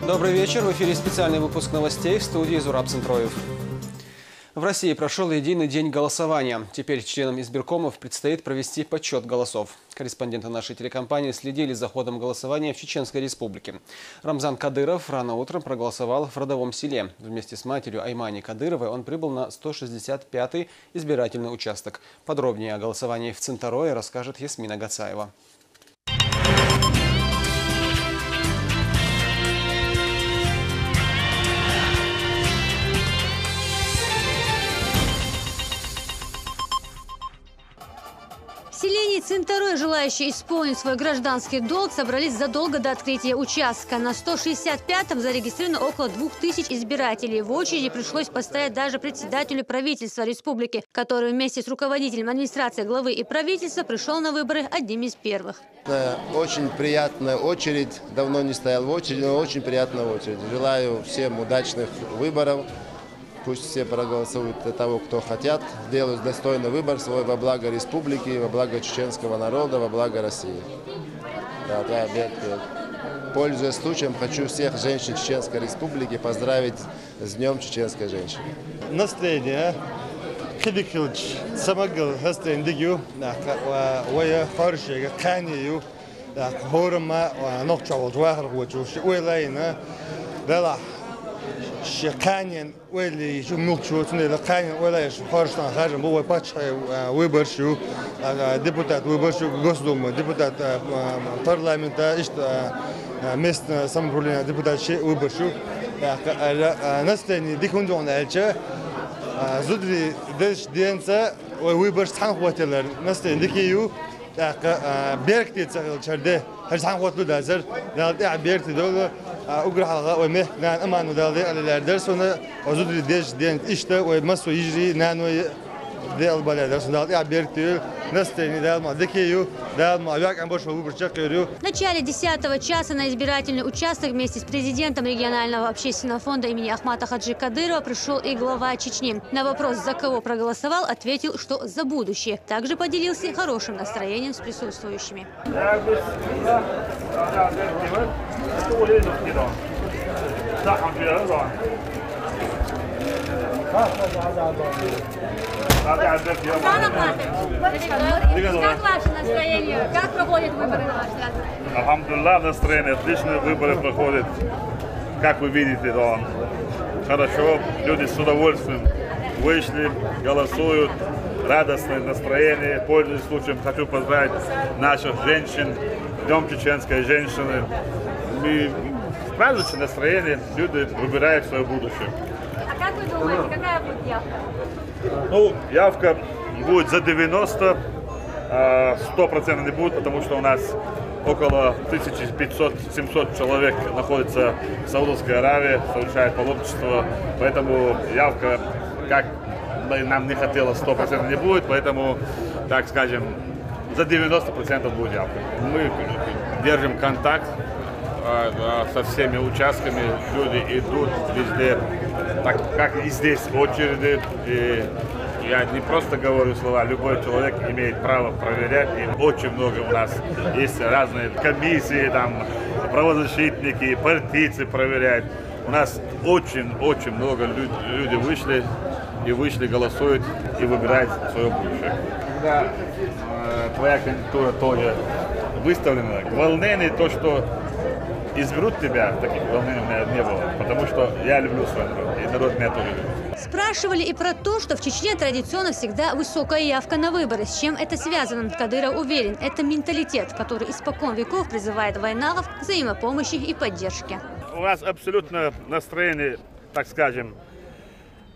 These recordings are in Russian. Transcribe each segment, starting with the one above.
Добрый вечер. В эфире специальный выпуск новостей, в студии Зураб Центроев. В России прошел единый день голосования. Теперь членам избиркомов предстоит провести подсчет голосов. Корреспонденты нашей телекомпании следили за ходом голосования в Чеченской Республике. Рамзан Кадыров рано утром проголосовал в родовом селе. Вместе с матерью Аймани Кадыровой он прибыл на 165-й избирательный участок. Подробнее о голосовании в Цинтарое расскажет Ясмина Гацаева. В селении Цинтарое желающие исполнить свой гражданский долг собрались задолго до открытия участка. На 165-м зарегистрировано около 2000 избирателей. В очереди пришлось постоять даже председателю правительства республики, который вместе с руководителем администрации главы и правительства пришел на выборы одним из первых. Очень приятная очередь. Давно не стоял в очереди, но очень приятная очередь. Желаю всем удачных выборов. Пусть все проголосуют для того, кто хотят, делают достойный выбор свой во благо республики, во благо чеченского народа, во благо России. Да, я, пользуясь случаем, хочу всех женщин Чеченской Республики поздравить с Днем чеченской женщины. Настроение. Самогал настроение. Вая хорошее, канию. Хорма, ночевал двахар, уэлайна. Да. Шиканин или жумучу, не лаканин, или шхорстан, хажем, бой пачай, выборщу, депутат выборщу Госдумы, депутат парламента, местное самоуправление, депутат выборщу. Настроение дикундон эльче, зудри дешденца, выбор санхвателер, настроение дикию, беркти цахил черде, санхватлу дазер, да беркти долго. أقرأ ومه نان أمان ودالي على الأردرس ونا أزود الدش دين إشتا ومسو يجري نانو دال بالأردرس ودالي عبيرتيو نستني دال ما دكيو دال ما أبيك عم بشوفه برشقيريو. В начале 10-го часа на избирательный участок вместе с президентом регионального общественного фонда имени Ахмата Хаджи Кадырова пришел и глава Чечни. На вопрос, за кого проголосовал, ответил, что за будущее. Также поделился хорошим настроением с присутствующими. Как ваше настроение? Как проходят выборы на ваш взгляд? Алхамдулилlah, настроение отличное, выборы проходят. Как вы видите, да, хорошо, люди с удовольствием вышли, голосуют, радостное настроение. Пользуясь случаем, хочу поздравить наших женщин, Днем чеченской женщины. И праздничное настроение, люди выбирают свое будущее. А как вы думаете, какая будет явка? Ну, явка будет за 90, 100% не будет, потому что у нас около 1500-700 человек находится в Саудовской Аравии, совершает паломничество, поэтому явка, как нам не хотелось, 100% не будет, поэтому, так скажем, за 90% будет явка. Мы держим контакт со всеми участками, люди идут везде, так как и здесь очереди. И я не просто говорю слова, любой человек имеет право проверять, и очень много у нас есть разные комиссии, там, правозащитники, партийцы проверяют. У нас очень много людей вышли, голосуют и выбирают свое будущее. Когда твоя кандидатура тоже выставлена, волнение то, что изберут тебя, таких волнений у меня не было, потому что я люблю свой народ, и народ меня тоже любит. Спрашивали и про то, что в Чечне традиционно всегда высокая явка на выборы. С чем это связано? Кадыров уверен, это менталитет, который испокон веков призывает военных к взаимопомощи и поддержке. У нас абсолютно настроение, так скажем,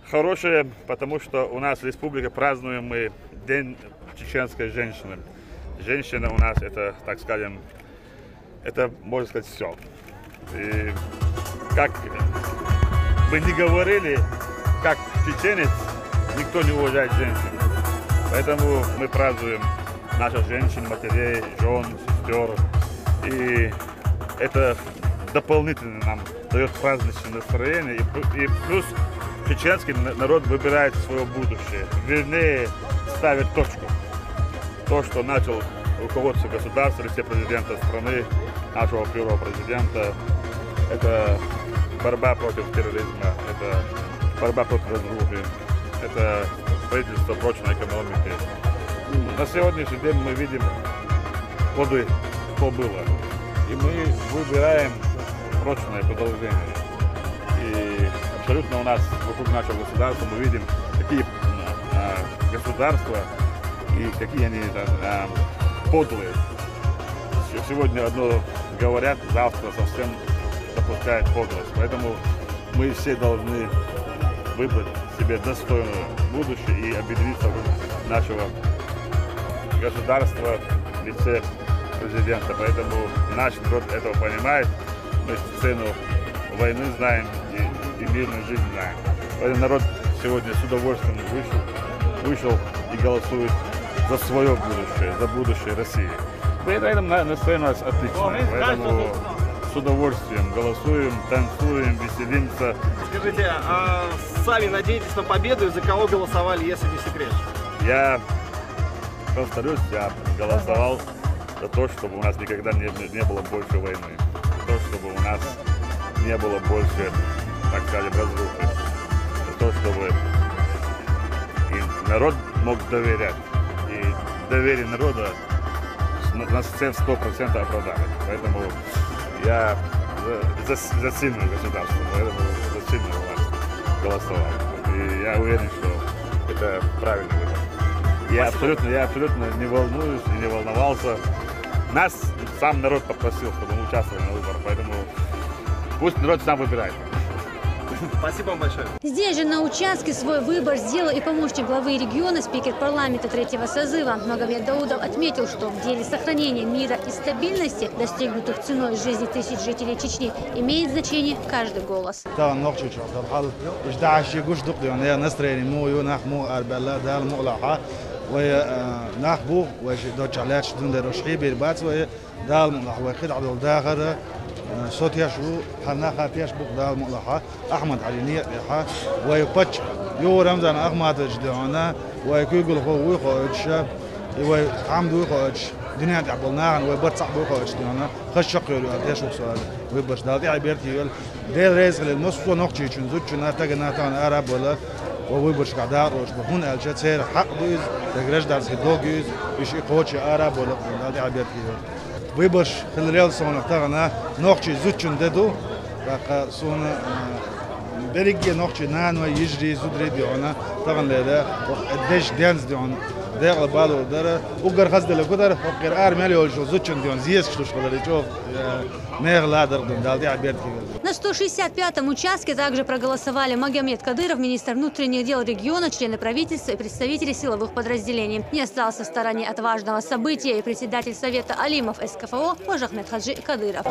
хорошее, потому что у нас в республике празднуем мы День чеченской женщины. Женщина у нас это, так скажем, это, можно сказать, все. И как бы ни говорили, как чеченец, никто не уважает женщин. Поэтому мы празднуем наших женщин, матерей, жен, сестер. И это дополнительно нам дает праздничное настроение. И плюс чеченский народ выбирает свое будущее. Вернее, ставит точку. То, что начал руководство государства, вице-президента страны, нашего первого президента, это борьба против терроризма, это борьба против разрухи, это строительство прочной экономики. На сегодняшний день мы видим плоды, что было. И мы выбираем прочное продолжение. И абсолютно у нас вокруг нашего государства мы видим, какие государства и какие они подлые. Сегодня одно говорят, завтра совсем допускают подлость. Поэтому мы все должны выбрать себе достойное будущее и объединиться вокруг нашего государства в лице президента. Поэтому наш народ этого понимает. Мы цену войны знаем и мирную жизнь знаем. Поэтому народ сегодня с удовольствием вышел и голосует за свое будущее, за будущее России. Поэтому настроение у нас отличное. Поэтому с удовольствием голосуем, танцуем, веселимся. Скажите, а сами надеетесь на победу и за кого голосовали, если не секрет? Я повторюсь, я голосовал за то, чтобы у нас никогда не было больше войны. За то, чтобы у нас не было больше, так сказать, разрухи. За то, чтобы и народ мог доверять. И доверие народа нас все 100% оправдали. Поэтому я за сильное государство, поэтому за сильную власть голосовал. И я уверен, что это правильный выбор. Я абсолютно не волнуюсь и не волновался. Нас сам народ попросил, чтобы мы участвовали на выборах, поэтому пусть народ сам выбирает. Спасибо вам большое. Здесь же на участке свой выбор сделал и помощник главы региона, спикер парламента 3-го созыва. Магомед Даудов отметил, что в деле сохранения мира и стабильности, достигнутых ценой жизни тысяч жителей Чечни, имеет значение каждый голос. ونحبو ودوتش علات شدون دروشي بالبات ودال ملاحة وخدع دول داخل صوت يشبو حناخات يشبو دال ملاحة أحمد علي نية لحا ويبتش يو رمضان أحمد جدعنا ويكيقول هو ويخوش ويحمدو ويخوش دنيا تعبلناها ويبرت صاحبو ويخوش دينا خشق يلو أتيش وسؤال ويبرش دالتي عبيرتي يقول ديل رئيس للنصف ونقشي شنزوتشنا تجنا تان عرب ولا وويبرش قدار وش بهون الجت سير حق بيز تجرش دارس هدوجيز إيش يقوتش عرب ولا دالتي عبيرتي ويبرش خلريال صون تغنا نقشي زوتشن ددو بقى صون بريجي نقشي نان ويجري زودري ديونا تغن لذا وقديش دانس ديونا داغ بالو دار وقر خزد له قدر وقر ارمالي وجو زوتشن ديون زيس что школы чё мегладер дал я обед. На 165-м участке также проголосовали Магомед Кадыров, министр внутренних дел региона, члены правительства и представители силовых подразделений. Не остался в стороне от важного события и председатель Совета Алимов СКФО Ожахмед Хаджи Кадыров.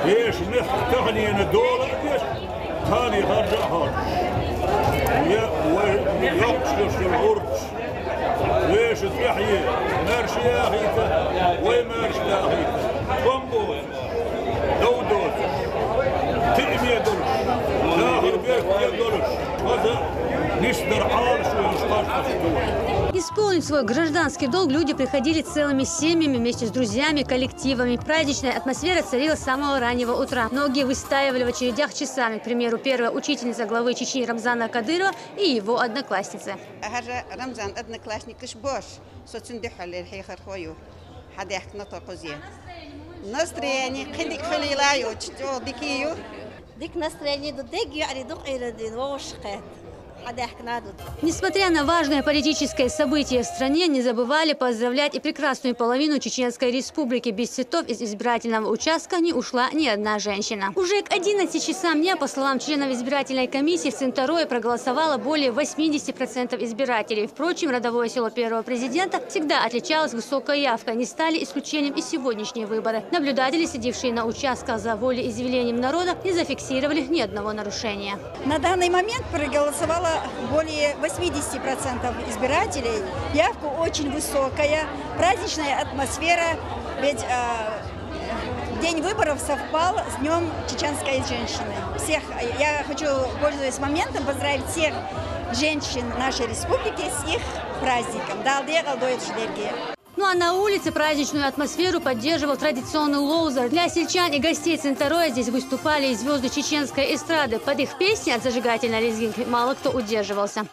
ليش نختغني أنا دولة ليش ثاني خرج خرج ويقشش الغرج ليش تحيي مارش يا أخي ويمارش يا أخي بومبو دودوز تأمي دولش لاهر بيك يا دولش هذا نشدر عارش ويشتاش تشتوي. Исполнить свой гражданский долг люди приходили целыми семьями вместе с друзьями, коллективами. Праздничная атмосфера царила с самого раннего утра. Многие выстаивали в очередях часами. К примеру, первая учительница главы Чечни Рамзана Кадырова и его одноклассницы. Несмотря на важное политическое событие в стране, не забывали поздравлять и прекрасную половину Чеченской Республики. Без цветов из избирательного участка не ушла ни одна женщина. Уже к 11 часам дня, по словам членов избирательной комиссии, в Цинтарое проголосовало более 80% избирателей. Впрочем, родовое село первого президента всегда отличалось высокой явкой. Не стали исключением и сегодняшние выборы. Наблюдатели, сидевшие на участках за волеизъявлением народа, не зафиксировали ни одного нарушения. На данный момент проголосовало более 80% избирателей. Явка очень высокая, праздничная атмосфера, ведь день выборов совпал с Днем чеченской женщины. Я хочу, пользуясь моментом, поздравить всех женщин нашей республики с их праздником. Ну а на улице праздничную атмосферу поддерживал традиционный лоузер. Для сельчан и гостей Цинтароя здесь выступали и звезды чеченской эстрады. Под их песни от зажигательной лезгинки мало кто удерживался.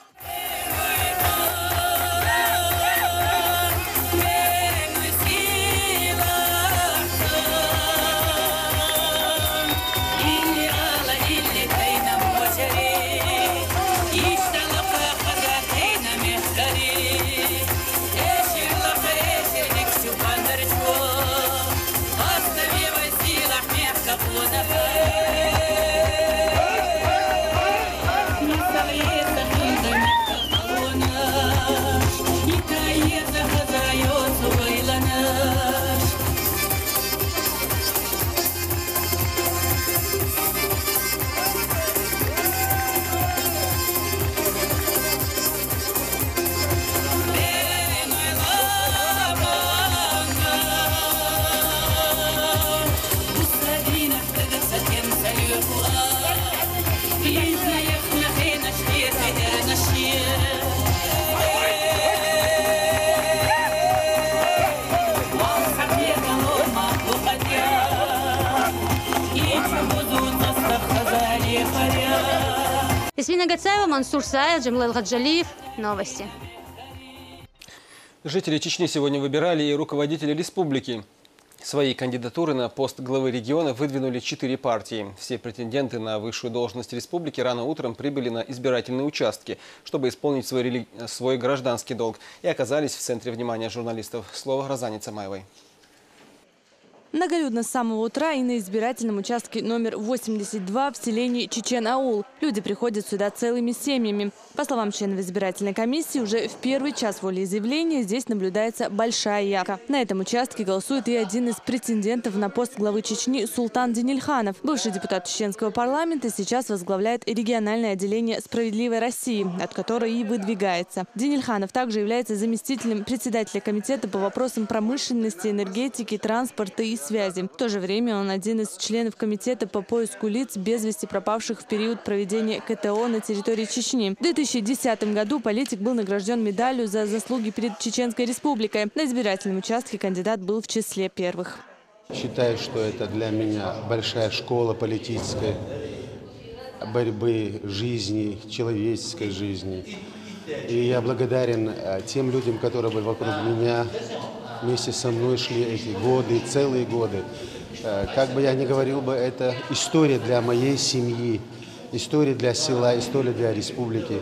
Ясмина Гацаева, Мансур Саев, Джамлел Гаджалиев. Новости. Жители Чечни сегодня выбирали и руководителей республики. Свои кандидатуры на пост главы региона выдвинули 4 партии. Все претенденты на высшую должность республики рано утром прибыли на избирательные участки, чтобы исполнить свой гражданский долг, и оказались в центре внимания журналистов. Слово Розане Цамаевой. Многолюдно с самого утра и на избирательном участке номер 82 в селении Чечен-Аул. Люди приходят сюда целыми семьями. По словам членов избирательной комиссии, уже в первый час волеизъявления здесь наблюдается большая явка. На этом участке голосует и один из претендентов на пост главы Чечни Султан Денильханов. Бывший депутат чеченского парламента сейчас возглавляет региональное отделение «Справедливой России», от которой и выдвигается. Денильханов также является заместителем председателя комитета по вопросам промышленности, энергетики, транспорта и связи. В то же время он один из членов комитета по поиску лиц, без вести пропавших в период проведения КТО на территории Чечни. В 2010 году политик был награжден медалью за заслуги перед Чеченской республикой. На избирательном участке кандидат был в числе первых. Считаю, что это для меня большая школа политической борьбы, жизни, человеческой жизни. И я благодарен тем людям, которые были вокруг меня, вместе со мной шли эти годы, целые годы. Как бы я ни говорил бы, это история для моей семьи, история для села, история для республики.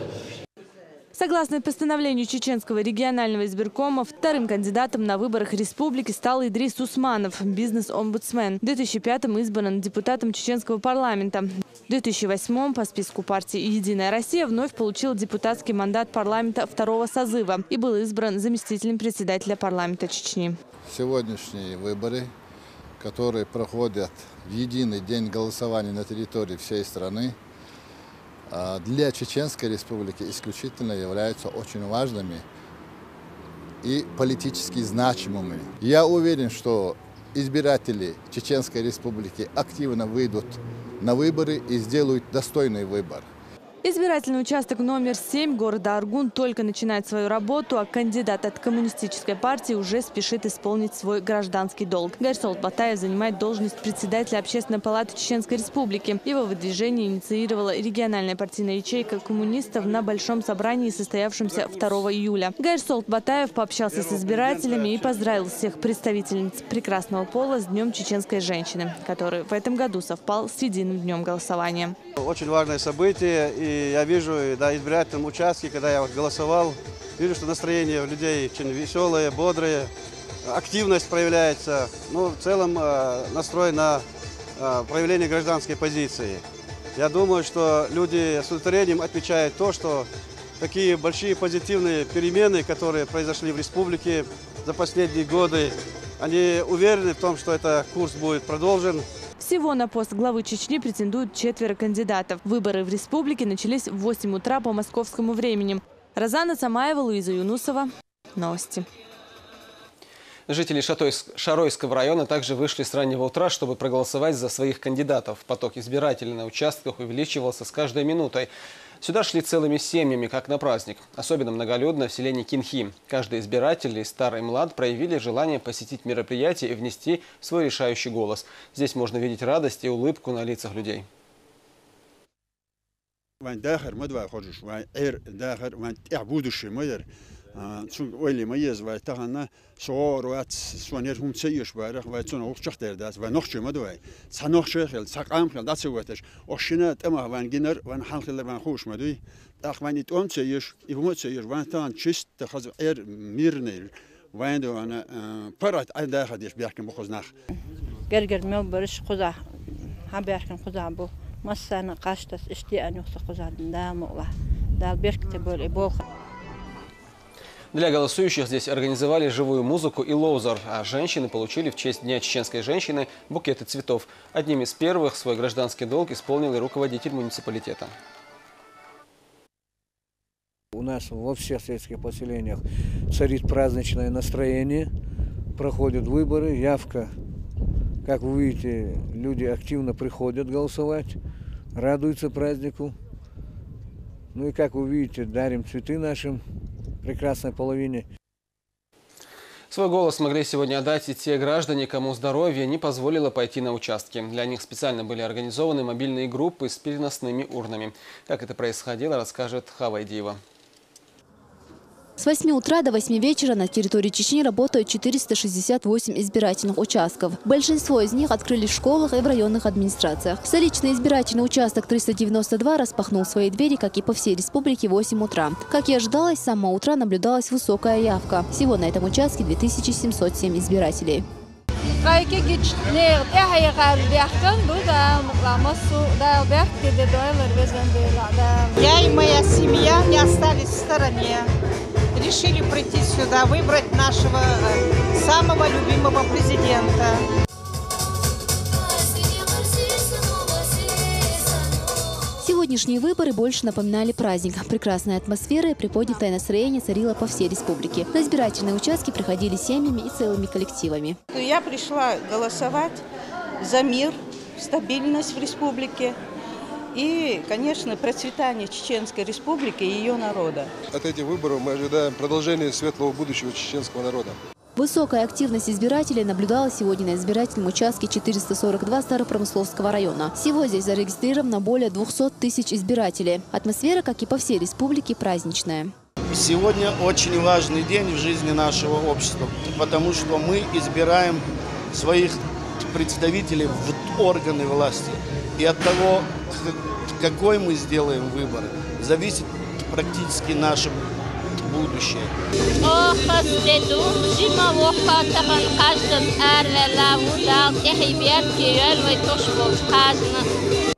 Согласно постановлению Чеченского регионального избиркома, вторым кандидатом на выборах республики стал Идрис Усманов, бизнес-омбудсмен. В 2005-м избран депутатом чеченского парламента. В 2008-м по списку партии «Единая Россия» вновь получил депутатский мандат парламента второго созыва и был избран заместителем председателя парламента Чечни. Сегодняшние выборы, которые проходят в единый день голосования на территории всей страны, для Чеченской республики исключительно являются очень важными и политически значимыми. Я уверен, что избиратели Чеченской республики активно выйдут на выборы и сделают достойный выбор. Избирательный участок номер 7 города Аргун только начинает свою работу, а кандидат от коммунистической партии уже спешит исполнить свой гражданский долг. Гайрсолт Батаев занимает должность председателя Общественной палаты Чеченской республики. Его выдвижение инициировала региональная партийная ячейка коммунистов на большом собрании, состоявшемся 2 июля. Гайрсолт Батаев пообщался с избирателями и поздравил всех представительниц прекрасного пола с Днем чеченской женщины, который в этом году совпал с единым днем голосования. Очень важное событие. И я вижу на избирательном участке, когда я голосовал, вижу, что настроение у людей очень веселое, бодрое, активность проявляется. Ну, в целом настрой на проявление гражданской позиции. Я думаю, что люди с удовлетворением отмечают то, что такие большие позитивные перемены, которые произошли в республике за последние годы, они уверены в том, что этот курс будет продолжен. Всего на пост главы Чечни претендуют 4 кандидатов. Выборы в республике начались в 8 утра по московскому времени. Розана Самаева, Луиза Юнусова. Новости. Жители Шаройского района также вышли с раннего утра, чтобы проголосовать за своих кандидатов. Поток избирателей на участках увеличивался с каждой минутой. Сюда шли целыми семьями, как на праздник. Особенно многолюдно в селении Кинхи. Каждый избиратель, и старый и млад, проявили желание посетить мероприятие и внести свой решающий голос. Здесь можно видеть радость и улыбку на лицах людей. Ойли майез вай тагана соорват сонер хумцееш барах вай цон оқчах дердас вай нохче мадвай санохшехел сақам хел дацуатеш ошина тама ван гинер ван халхел ван хуш мадуй ахванит онцееш ивмоцееш ван тан чист хаз мирнел ван до ана парат айда хадиш бяхкем бохознах гергер мел бариш хуза хабяхкем хуза бу массана қаштас иштиан юхса хуза дамула дал бяхкте бол ибол. Для голосующих здесь организовали живую музыку и лоузер, а женщины получили в честь Дня чеченской женщины букеты цветов. Одним из первых свой гражданский долг исполнил и руководитель муниципалитета. У нас во всех сельских поселениях царит праздничное настроение, проходят выборы, явка. Как вы видите, люди активно приходят голосовать, радуются празднику. Ну и как вы видите, дарим цветы нашим прекрасной половине. Свой голос смогли сегодня отдать и те граждане, кому здоровье не позволило пойти на участки. Для них специально были организованы мобильные группы с переносными урнами. Как это происходило, расскажет Хава Идиева. С 8 утра до 8 вечера на территории Чечни работают 468 избирательных участков. Большинство из них открылись в школах и в районных администрациях. Столичный избирательный участок 392 распахнул свои двери, как и по всей республике, в 8 утра. Как и ожидалось, с самого утра наблюдалась высокая явка. Всего на этом участке 2707 избирателей. Я и моя семья не остались в стороне. Решили прийти сюда, выбрать нашего самого любимого президента. Сегодняшние выборы больше напоминали праздник. Прекрасная атмосфера и приподнятое настроение царило по всей республике. На избирательные участки приходили семьями и целыми коллективами. Я пришла голосовать за мир, стабильность в республике. И, конечно, процветание Чеченской республики и ее народа. От этих выборов мы ожидаем продолжения светлого будущего чеченского народа. Высокая активность избирателей наблюдалась сегодня на избирательном участке 442 Старопромысловского района. Всего здесь зарегистрировано более 200 тысяч избирателей. Атмосфера, как и по всей республике, праздничная. Сегодня очень важный день в жизни нашего общества, потому что мы избираем своих представителей в органы власти. И от того, какой мы сделаем выбор, зависит практически наше будущее.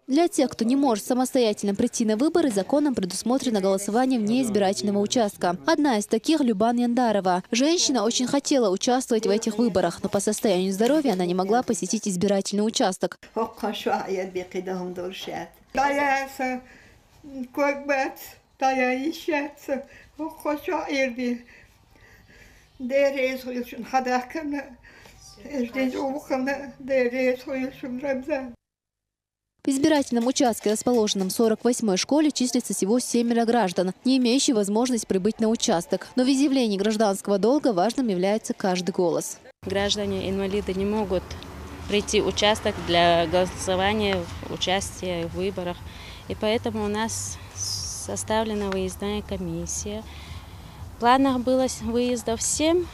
Для тех, кто не может самостоятельно прийти на выборы, законом предусмотрено голосование вне избирательного участка. Одна из таких – Любан Яндарова. Женщина очень хотела участвовать в этих выборах, но по состоянию здоровья она не могла посетить избирательный участок. В избирательном участке, расположенном в 48-й школе, числится всего 7 граждан, не имеющих возможность прибыть на участок. Но в изъявлении гражданского долга важным является каждый голос. Граждане-инвалиды не могут прийти в участок для голосования, участия в выборах. И поэтому у нас составлена выездная комиссия. В планах было выездов 7,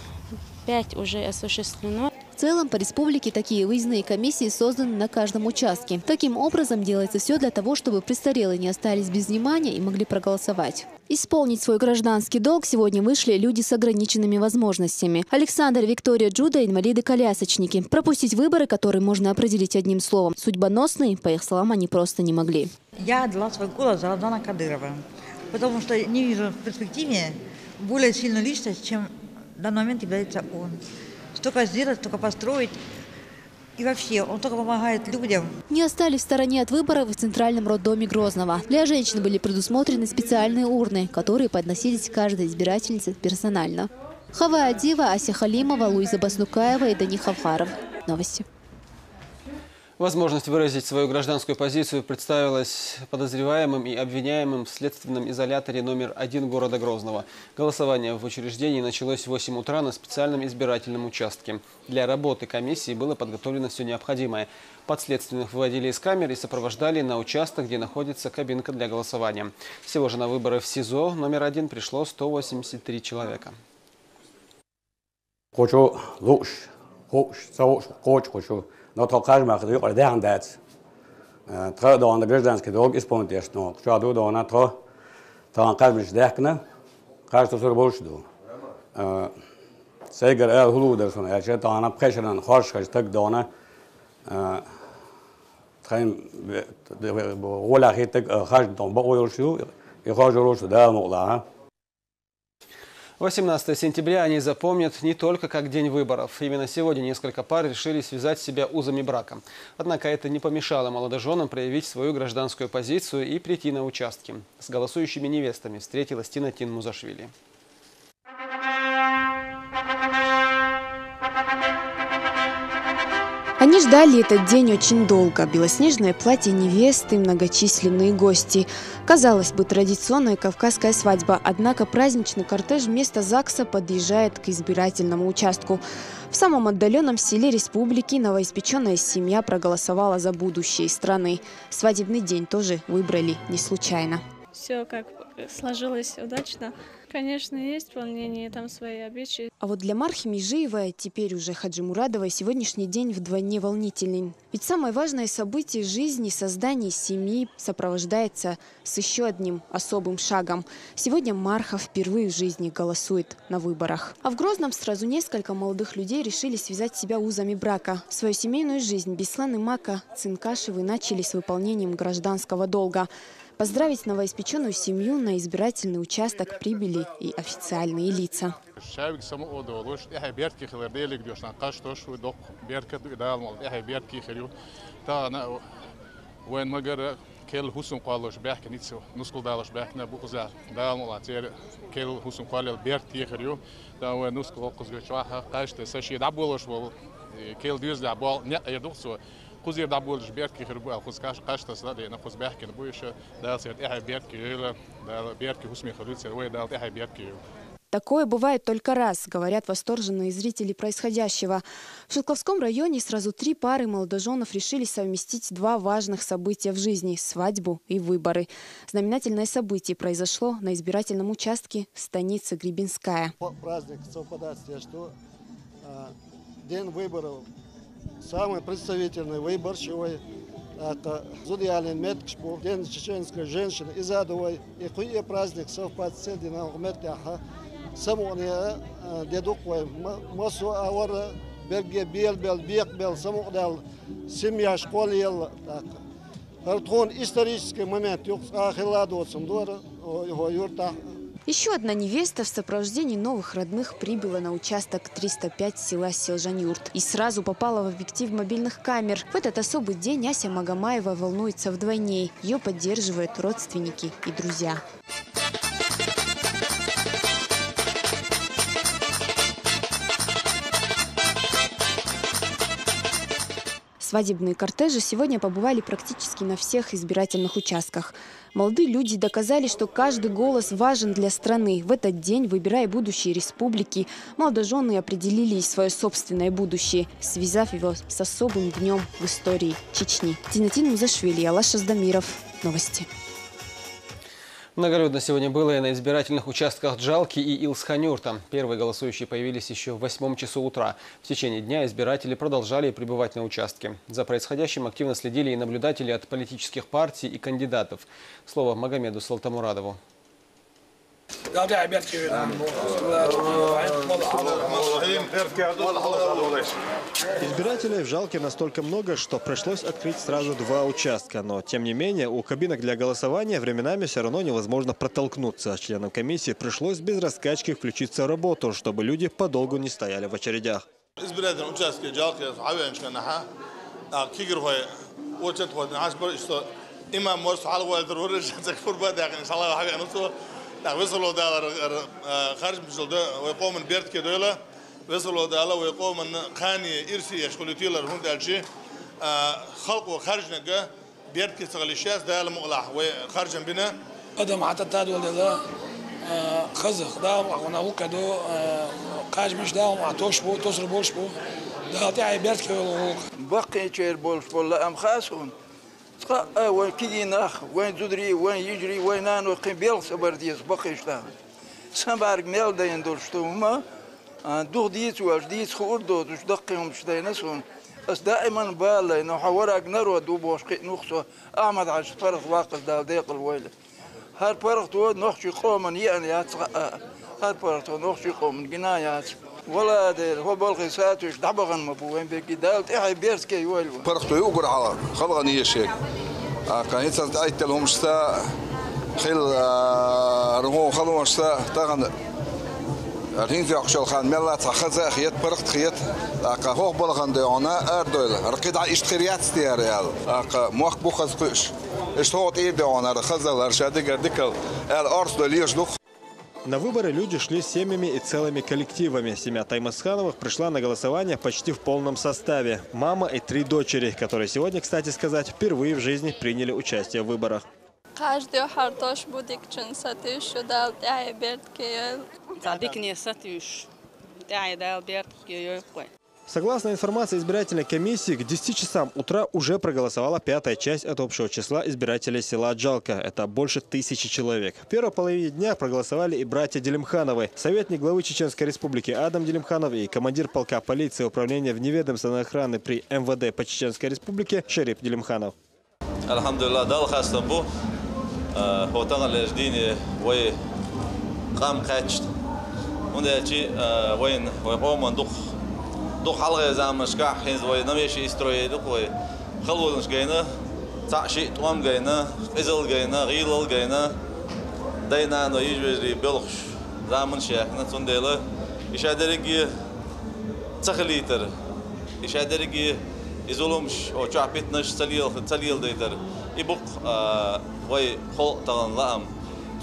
5 уже осуществлено. В целом, по республике такие выездные комиссии созданы на каждом участке. Таким образом, делается все для того, чтобы престарелые не остались без внимания и могли проголосовать. Исполнить свой гражданский долг сегодня вышли люди с ограниченными возможностями. Александр, Виктория, Джуда – инвалиды-колясочники. Пропустить выборы, которые можно определить одним словом, судьбоносные, по их словам, они просто не могли. Я отдала свой голос за Рамзана Кадырова, потому что не вижу в перспективе более сильную личность, чем в данный момент является он. Столько сделать, столько построить. И вообще, он только помогает людям. Не остались в стороне от выборов в Центральном роддоме Грозного. Для женщин были предусмотрены специальные урны, которые подносились каждой избирательнице персонально. Хава Адива, Ася Халимова, Луиза Баснукаева и Дани Хавхаров. Новости. Возможность выразить свою гражданскую позицию представилась подозреваемым и обвиняемым в следственном изоляторе номер 1 города Грозного. Голосование в учреждении началось в 8 утра на специальном избирательном участке. Для работы комиссии было подготовлено все необходимое. Подследственных выводили из камер и сопровождали на участок, где находится кабинка для голосования. Всего же на выборы в СИЗО номер 1 пришло 183 человека. Но только каждый юридический дец. Традиционно гражданский долг исполнить, но что до она то каждый ждекна, каждый sur больше до. Сегер эл хулудер сон, я что она прешерен харш так до она. Траим рола хитек каждый там боюшью и каждый лучше да могла. 18 сентября они запомнят не только как день выборов. Именно сегодня несколько пар решили связать себя узами брака. Однако это не помешало молодоженам проявить свою гражданскую позицию и прийти на участки. С голосующими невестами встретилась Тинатин Музашвили. Они ждали этот день очень долго. Белоснежное платье невесты, многочисленные гости. Казалось бы, традиционная кавказская свадьба. Однако праздничный кортеж вместо ЗАГСа подъезжает к избирательному участку. В самом отдаленном селе республики новоиспеченная семья проголосовала за будущее страны. Свадебный день тоже выбрали не случайно. Все как сложилось удачно. Конечно, есть волнение, там свои обычаи. А вот для Мархи Межиевой, теперь уже Хаджимурадовой, сегодняшний день вдвойне волнительный. Ведь самое важное событие жизни – создание семьи – сопровождается с еще одним особым шагом. Сегодня Марха впервые в жизни голосует на выборах. А в Грозном сразу несколько молодых людей решили связать себя узами брака. Свою семейную жизнь Беслан и Мака Цинкашевы начали с выполнением гражданского долга. Поздравить новоиспеченную семью на избирательный участок прибыли и официальные лица. Кузир да больше бертки хербал, хускаш кашта сады на хузбехки на буйше, да сет эхай бертки юла, да бертки хусми хрутся, ой да эхай бертки. Такое бывает только раз, говорят восторженные зрители происходящего. В Шелковском районе сразу 3 пары молодоженов решили совместить 2 важных события в жизни – свадьбу и выборы. Знаменательное событие произошло на избирательном участке в станице Гребенская. Праздник совпадает с тем, что день выборов. Самый представительный выборчивый – это Зудиалин Меткшпу, день чеченской женщины, Изадовой. И хуй праздник совпадает с днем Меткаха. Самуния дедуквой, масу авара, берге белбел, бекбел, самудал, семья школил. Хартхон исторический момент, юг ахиладоцем дора, его юрта. Еще одна невеста в сопровождении новых родных прибыла на участок 305 села Селжан-Юрт и сразу попала в объектив мобильных камер. В этот особый день Ася Магомаева волнуется вдвойне. Ее поддерживают родственники и друзья. Свадебные кортежи сегодня побывали практически на всех избирательных участках. Молодые люди доказали, что каждый голос важен для страны. В этот день, выбирая будущее республики, молодожены определили свое собственное будущее, связав его с особым днем в истории Чечни. Тинатин Музашвили, Алаш Аздамиров. Новости. Многолюдно сегодня было и на избирательных участках Джалки и Илсханюрта. Первые голосующие появились еще в 8 часу утра. В течение дня избиратели продолжали пребывать на участке. За происходящим активно следили и наблюдатели от политических партий и кандидатов. Слово Магомеду Салтамурадову. Избирателей в Жалке настолько много, что пришлось открыть сразу 2 участка. Но, тем не менее, у кабинок для голосования временами все равно невозможно протолкнуться. Членам комиссии пришлось без раскачки включиться в работу, чтобы люди подолгу не стояли в очередях. избирательный участок жалко, حاولنا نحا كيجر هو وجدت هو نحسب إستو إما مرس حال والد رورج تكفر بعد يعني إن شاء الله حاجة نصو وصلوا ده خارج مثل ده ويقوم من بيرت كده وصلوا ده ويقوم من خاني إرسي يشغلوا تيلر هون ده الشيء خلق وخارجنا جا بيرت كسغليشاس ده المقلع وخارجا بنا أدم حتى تاد ولا ده خزخ ده وأنا هو كده قاج مش ده وما توش بو توصل بولش بو ده تعي بيرت كده بقي شير بولش ولا أم خاسون وين كي ناخ وين زدري وين يجري وين أنا قبيل سبرديس بقي شتا سبارك ميل ده يندول شتوما دو ديت واجديت خوردو دوش دقيهم شتاي نسون بس دائما بالا إنه حورق نرو دوبوش قي نخسو أحمد عش فرق واقف دا ديق الويلة هر فرق تو نخشي قوما يعني هر فرق تو نخشي قوما جنايات ولا دير هو بالغي ساتوش دحبغن مبوين بيجي دالت إحي بيرسكي ويلو فرق تو يوقر على خلغني الشيء كان يتصل تعيت لهم شتا خيل رمو خلوا شتا تغن الحين في عقشل خان ملات خزا خيط فرق خيط هو بالغن ديونا أردول رقيد على إشتريات ستياريال موق بوخز قش إشتوت إيه ديونا خزا الأرشاد قردكل الأرض دليش دوخ. На выборы люди шли с семьями и целыми коллективами. Семья Таймасхановых пришла на голосование почти в полном составе. Мама и 3 дочери, которые сегодня, кстати сказать, впервые в жизни приняли участие в выборах. Согласно информации избирательной комиссии, к 10 часам утра уже проголосовала 5-я часть от общего числа избирателей села Джалка. Это больше 1000 человек. В первой половине дня проголосовали и братья Делимхановы. Советник главы Чеченской республики Адам Делимханов и командир полка полиции управления вневедомственной охраны при МВД по Чеченской республике Шерип Делимханов. Алхамдулилlah, дал хастамбу. Хотан леждини вой قام قاتشت وندأتي وين ويقوم دوخ حلقة زعما شكاح حين زوي نمشي يستروي دوخ وي خلوا نش جينا تعشي توام جينا إزل جينا غيلل جينا دينا إنه يجري بلخش زعما شيخ نتوندله يشادرجي تخليتر يشادرجي يزولمش أو شعبتناش تليل ديتر يبق وي خل تغن لام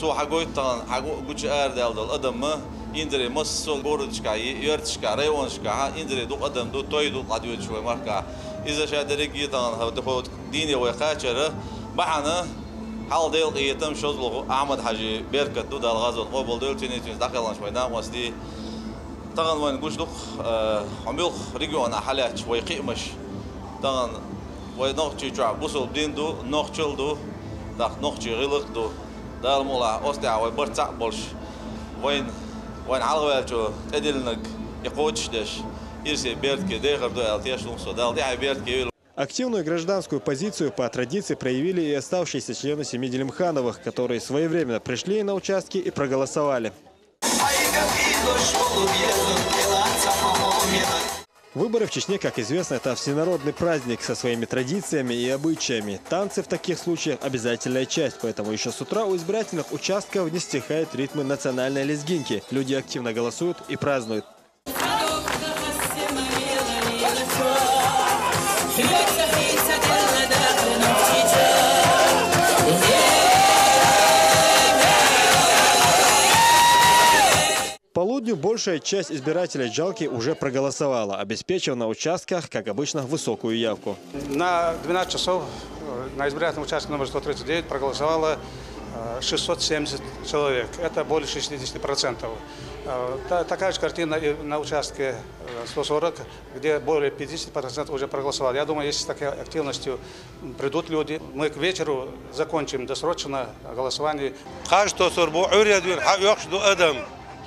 تو حقوي تغن حقو قوش أردال دل أدم ما إندري مصل بوردشكاي يرتشكا ريونشكا إندري دوق أدم دو توي دوق قديو شوي مركا إذا شادرجي تغن هو ديني ويخاتشره معنا حال ديل قيتم شوزلو أحمد حاجي بيركت دو دال غازو قبل ديل تيني داخلنا شوي نام وسدي تغن وين قوش دوق عميل ريجون حالات شوي قيمش تغن وين نوختي جاب بوصل بدين دو نوختشل دو داخ نوختي غلق دو دال مولا أستع وين برتع بولش وين عالغوالجو تدلنك يقودش دش يرسي بيرتكي ديغر دو التياش لونسو دال دي بيرتكي. Активную гражданскую позицию по традиции проявили и оставшиеся члены семьи Делимхановых, которые своевременно пришли на участки и проголосовали. Выборы в Чечне, как известно, это всенародный праздник со своими традициями и обычаями. Танцы в таких случаях – обязательная часть, поэтому еще с утра у избирательных участков не стихают ритмы национальной лезгинки. Люди активно голосуют и празднуют. К полудню большая часть избирателей Джалки уже проголосовала, обеспечив на участках, как обычно, высокую явку. На 12 часов на избирательном участке номер 139 проголосовало 670 человек. Это более 60%. Такая же картина и на участке 140, где более 50% уже проголосовали. Я думаю, если с такой активностью придут люди, мы к вечеру закончим досрочно голосование.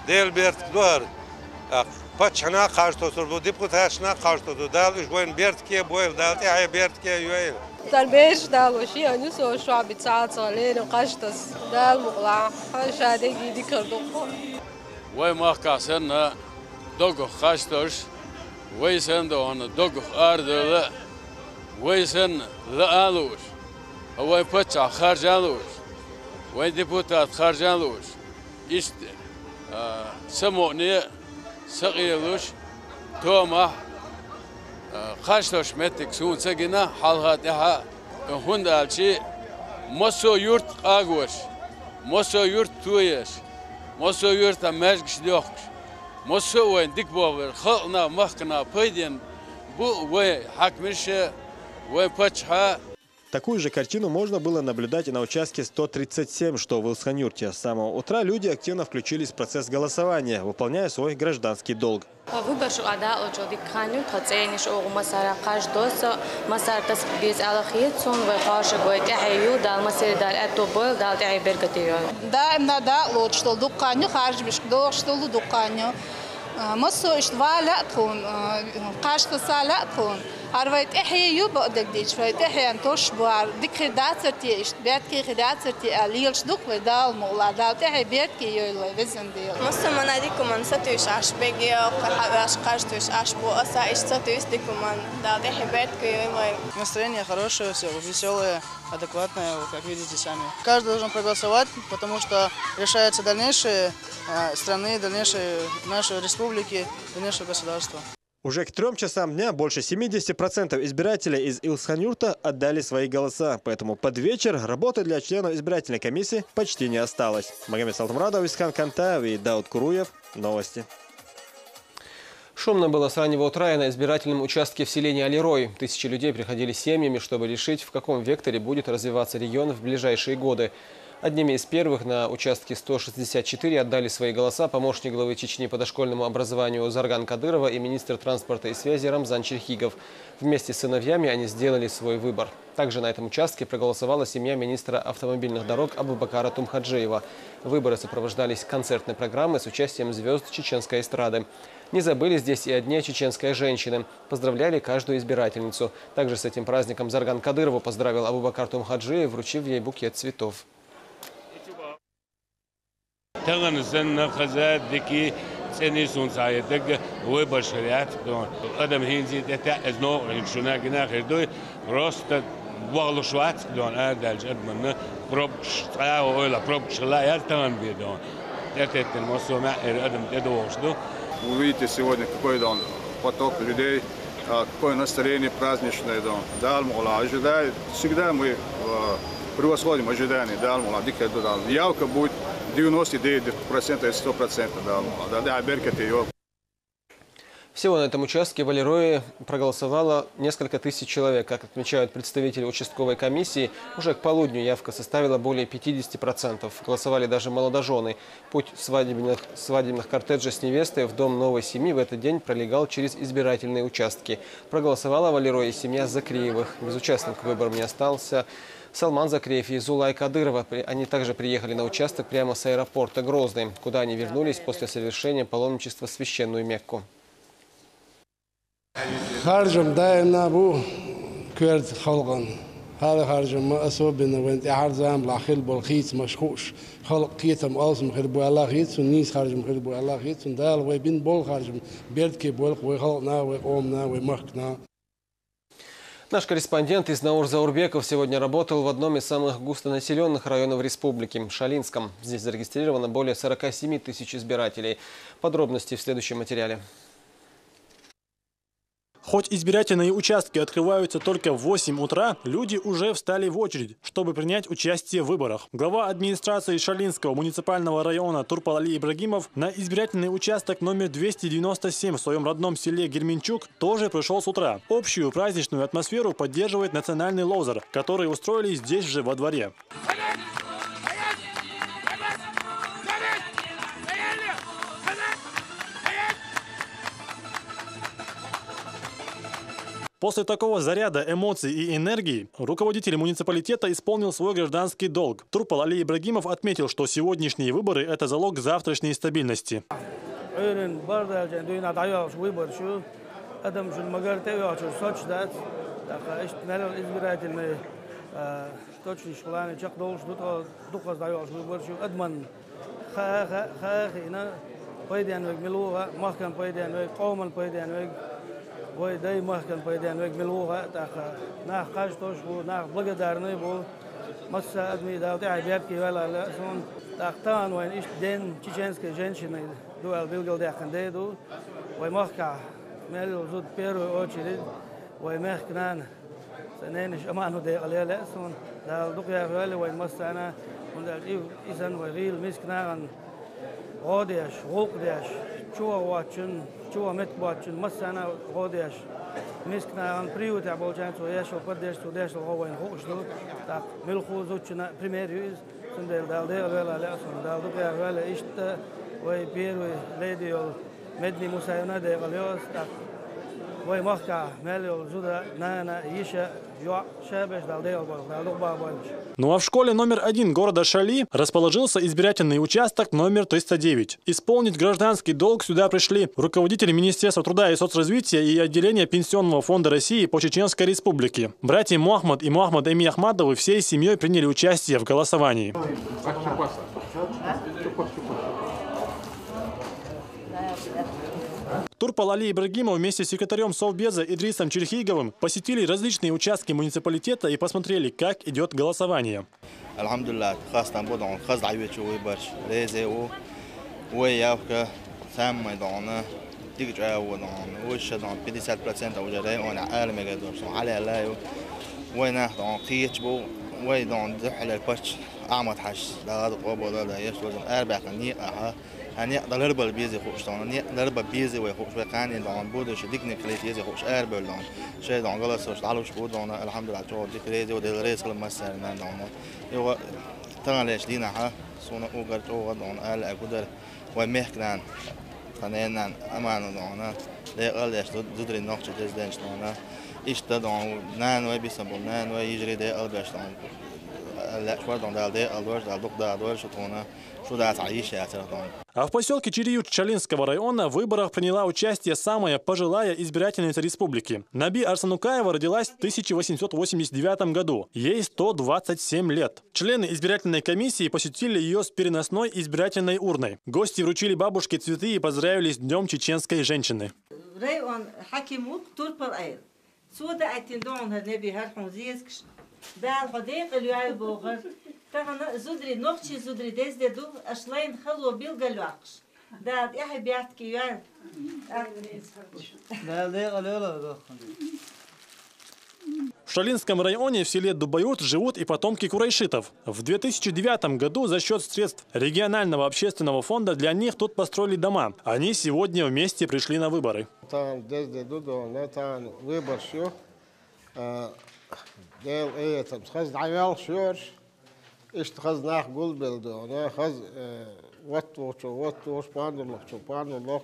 ديل بيرت دوار باتشنا خارجتو سربو ديبوتاشنا خارجتو دال جوين بيرت كي بويل دال تاعي بيرت كي يويل تربيش دال شي انسو شعب تساعد علينا قاشتس دال مقلع شادي دي كردو وي ما كاسنا دوغ خاشتوش وي سندو انا دوغ ارد لا وي سن لا الوش هو باتشا خارجالوش وي ديبوتات خارجالوش است سمعني سقيلوش توما خاشتوش متك سون سجنا حالها تها هند شيء مصو يورت أقوش مصو يورت تويش مصو يورت ماجش ديوخش مصو وين ديك بوفر خلنا مخنا بيدين بو وين حكمش وين بتشها. Такую же картину можно было наблюдать и на участке 137, что в Илсхан-Юрте. С самого утра люди активно включились в процесс голосования, выполняя свой гражданский долг. ويبر شو أداء وجودي خانيو تحسيني شو مسار قاش دوس مسار تسبيز على خيطون وقاش قويت أحيو دال مسير دال أتوبول دال تعي بركتيو دائما دا لو تشتل دقانيو خارج مش دو تشتل دقانيو مصو اشتغال تكون قاش تسال تكون عرفت احيو بقدك ديش فايت احي انتوش بار ديك خدات سرتي اشت بيت كي خدات سرتي اليلش دوك ودال مولا دال تحي بيت كي يولا وزن ديل مصو من ديكم من ستوش عش بيجي قاش قاشتوش عش بو اسا اش ستوش ديكم من دال تحي بيت كي يولا. Настроение хорошее, все веселое, адекватное, как видите сами. Каждый должен проголосовать, потому что решается дальнейшее страны, дальнейшее нашей республики, дальнейшее государства. Уже к 3 часам дня больше 70% избирателей из Илсхан-Юрта отдали свои голоса. Поэтому под вечер работы для членов избирательной комиссии почти не осталось. Магомед Салтмурадов, Исхан Кантаев и Дауд Куруев. Новости. Шумно было с раннего утра и на избирательном участке в селении Алирой. Тысячи людей приходили семьями, чтобы решить, в каком векторе будет развиваться регион в ближайшие годы. Одними из первых на участке 164 отдали свои голоса помощник главы Чечни по дошкольному образованию Зарган Кадырова и министр транспорта и связи Рамзан Черхигов. Вместе с сыновьями они сделали свой выбор. Также на этом участке проголосовала семья министра автомобильных дорог Абубакара Тумхаджиева. Выборы сопровождались концертной программой с участием звезд чеченской эстрады. Не забыли здесь и о Дне чеченской женщины. Поздравляли каждую избирательницу. Также с этим праздником Зарган Кадырову поздравил Абубакар Тумхаджиев, вручив ей букет цветов. تغن سنة خزات ذكي سني سون سايدك وبشريات دون قدم هينزي تتعز نوع شنا جنا خدوي راست والله شوات دون أدلج أدمن بروب شتاو ولا بروب شلا يرتمن بيدون تتت الموسم أدم تدوش دو. Увидите сегодня, какой он поток людей, какое настроение праздничное. Далмула ожидает, всегда мы превосходим ожидания. Далмула дикая дал. Явка будет 99% и 100%. Далмула. Всего на этом участке в Алирое проголосовало несколько тысяч человек. Как отмечают представители участковой комиссии, уже к полудню явка составила более 50%. Голосовали даже молодожены. Путь свадебных кортеджей с невестой в дом новой семьи в этот день пролегал через избирательные участки. Проголосовала в Алирое семья Закриевых. Безучастным к выборам не остался Салман Закриев и Зулай Кадырова. Они также приехали на участок прямо с аэропорта Грозный, куда они вернулись после совершения паломничества в священную Мекку. خارجم داينا بو كرد خلقن هذا خارجم ما أصوبنا وانت عارضام لخيل بالخيط مشخوش خلق قيتم أصم خربو الله خيط ونيس خارجم خربو الله خيط ودال وبين بول خارجم بيرد بول وخلقنا وقومنا ومخنا. Наш корреспондент Изнаур Заурбеков сегодня работал в одном из самых густонаселенных районов республики – Шалинском. Здесь зарегистрировано более 47 тысяч избирателей. Подробности в следующем материале. Хоть избирательные участки открываются только в 8 утра, люди уже встали в очередь, чтобы принять участие в выборах. Глава администрации Шалинского муниципального района Турпал Али Ибрагимов на избирательный участок номер 297 в своем родном селе Герменчук тоже пришел с утра. Общую праздничную атмосферу поддерживает национальный лозер, который устроили здесь же во дворе. После такого заряда эмоций и энергии руководитель муниципалитета исполнил свой гражданский долг. Турпал Али Ибрагимов отметил, что сегодняшние выборы – это залог завтрашней стабильности. Ой, дай махкан пойдем, век милуга, так нах каждый что нах благодарный был, масса адми да, ты объявки вела, сон так тан, вон ищ день чеченской женщины, дуал билгал деханде ду, ой махка مالي زود بيرو أوتشيد ويمخ كنان سنين شمانو ده عليه لأسون ده دقيا غالي ويمسنا وده إذن وغيل مسكنان غاديش غوق ديش شو واتشن شو مت واتشن مسنا غاديش مسكنان بريو تعبوا جانس وياش وقديش وديش الغوين غوش دو تا ملخو زوتشنا بريميريوز سندل دال ده ولا لأسون دال دقيا غالي إشت ويبيرو ليديو مدني مساينة ده غليوس تا Ну а в школе номер 1 города Шали расположился избирательный участок номер 309. Исполнить гражданский долг сюда пришли руководители Министерства труда и соцразвития и отделения Пенсионного фонда России по Чеченской Республике. Братья Мохаммад и Мохаммад Эми Ахмадовы всей семьей приняли участие в голосовании. Турпал Али Ибрагимов вместе с секретарем Совбеза Идрисом Черхиговым посетили различные участки муниципалитета и посмотрели, как идет голосование. هني ضرب البيزي خوش طبعا هني ضرب بيزي ويخوش وقاني طبعا بودو شديك نكليت يزي خوش أربل طبعا شيء طبعا غلط وش تعالوا شبود طبعا الحمد لله شو ديك ريزي وديل ريس كل مسار طبعا يو طبعا ليش دينا ها صونا أوجر شو طبعا قال أقدر ومهكنان خنينا أمان طبعا ليه قال ليش تدري نقطة جزدين طبعا إيش طبعا نان وبيسمون نان ويجري ده قلبش طبعا لا شو طبعا ده الدور ده الدق ده الدور شو طبعا А в поселке Чириют Чалинского района в выборах приняла участие самая пожилая избирательница республики. Наби Арсанукаева родилась в 1889 году. Ей 127 лет. Члены избирательной комиссии посетили ее с переносной избирательной урной. Гости вручили бабушке цветы и поздравили с Днем чеченской женщины. تاخنا زودري نوختي زودري دزدي دو اشلاين خلو بالقلواقش دا يحي بيحكي يان В Шалинском районе в селе Дубают живут и потомки курайшитов. В 2009 году за счет средств регионального общественного фонда для них тут построили дома. Они сегодня вместе пришли на выборы. اشتخذ قول بلدو أنا خذ وات بان لوش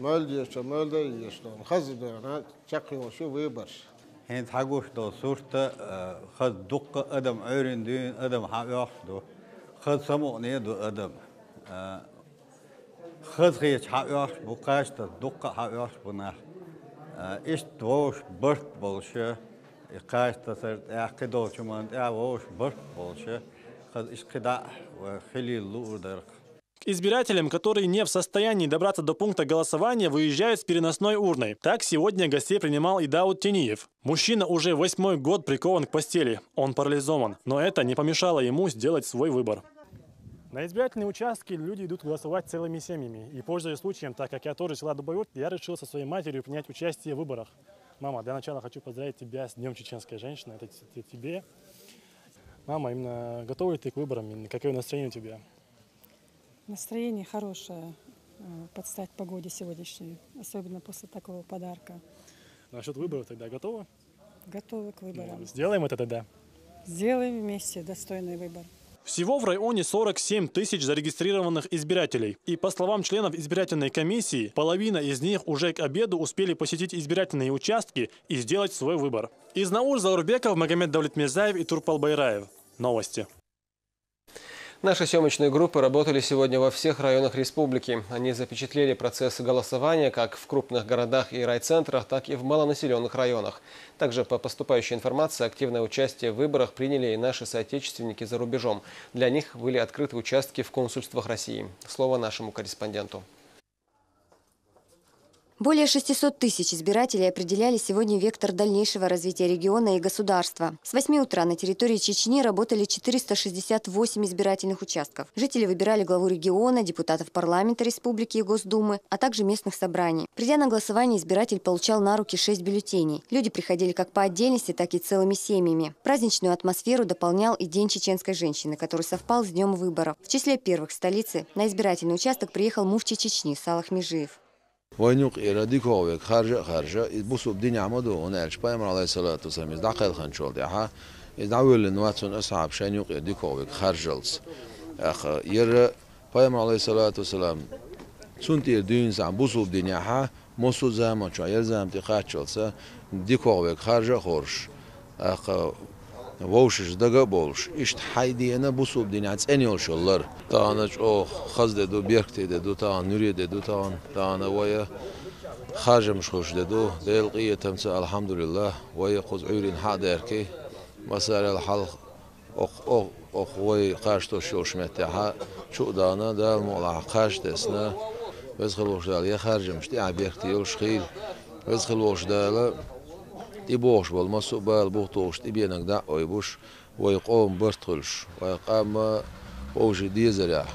مالدي يشتون خذ ده أنا شقي وشو ويبرش هند حقوش دو صورة خذ دق أدم عيرين دين أدم حقوش دو خذ سمعني دو أدم خذ خيش حقوش بقاش دق حقوش بنا إيش دوش برت بولشه قاش تصير أعقدوا شمان أعوش برت بولشه К избирателям, которые не в состоянии добраться до пункта голосования, выезжают с переносной урной. Так сегодня гостей принимал и Дауд Тениев. Мужчина уже 8-й год прикован к постели. Он парализован, но это не помешало ему сделать свой выбор. На избирательные участки люди идут голосовать целыми семьями. И пользуясь случаем, так как я тоже из села Дубают, я решил со своей матерью принять участие в выборах. Мама, для начала хочу поздравить тебя с Днем чеченской женщины. Это тебе. Мама, именно готова ли ты к выборам? Какое настроение у тебя? Настроение хорошее, под стать погоде сегодняшней, особенно после такого подарка. Насчет выборов тогда готова? Готова к выборам. Ну, сделаем это тогда? Сделаем вместе достойный выбор. Всего в районе 47 тысяч зарегистрированных избирателей. И по словам членов избирательной комиссии, половина из них уже к обеду успели посетить избирательные участки и сделать свой выбор. Из Наур Заурбеков, Магомед Давлетмирзаев и Турпал Байраев. Новости. Наши съемочные группы работали сегодня во всех районах республики. Они запечатлели процесс голосования как в крупных городах и райцентрах, так и в малонаселенных районах. Также по поступающей информации активное участие в выборах приняли и наши соотечественники за рубежом. Для них были открыты участки в консульствах России. Слово нашему корреспонденту. Более 600 тысяч избирателей определяли сегодня вектор дальнейшего развития региона и государства. С 8 утра на территории Чечни работали 468 избирательных участков. Жители выбирали главу региона, депутатов парламента республики и Госдумы, а также местных собраний. Придя на голосование, избиратель получал на руки 6 бюллетеней. Люди приходили как по отдельности, так и целыми семьями. Праздничную атмосферу дополнял и День чеченской женщины, который совпал с днем выборов. В числе первых в столице на избирательный участок приехал муфти Чечни Салах Межиев. وينوق إرادي كويك خارجة يبصوا بدين عمدو ونالش بايم عليه الصلاة والسلام إذا دخل خنشول ديها إذا عول النواتون أصعب شان يوق إرادي كويك خارجلس أخ ير بايم عليه الصلاة والسلام سنتي الدين زعم بصوا بدين يها مصو زمان شو يلزم تقاتشلس دي كويك خارجة خورش أخ ووشش دقة بولش إشت حيدي أنا بصوا بدين عتس أنيول شلر تانج أو خزد دو بيركتي دو تان نريد دو تان تان ويا خارج مش خوش دو دلقية تمس الحمد لله ويا خذ عيرين حاضر كي مسار الحلق أخ ويا قاشتو شوش متها شو دانا دال مولع قاشتسنا بس خلوش دال يا خارج مش تي بيركتي يولش خيل بس خلوش دال تبوش بالمسو بالبوتوش تبينك دا ويبوش ويقوم برتخلش ويقام ووجي ديزريح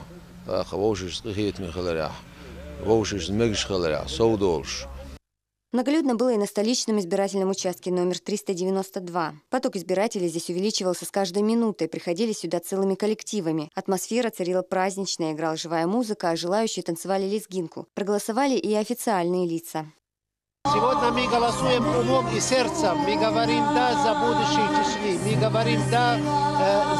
ووجي سقيت من خلريح ووجي زمجش خلريح سودولش. Многолюдно было и на столичном избирательном участке номер 392. Поток избирателей здесь увеличивался с каждой минутой, приходили сюда целыми коллективами. Атмосфера царила праздничная, играла живая музыка, а желающие танцевали лезгинку. Проголосовали и официальные лица. Сегодня мы голосуем умом и сердцем. Мы говорим «да» за будущее Чечни. Мы говорим «да»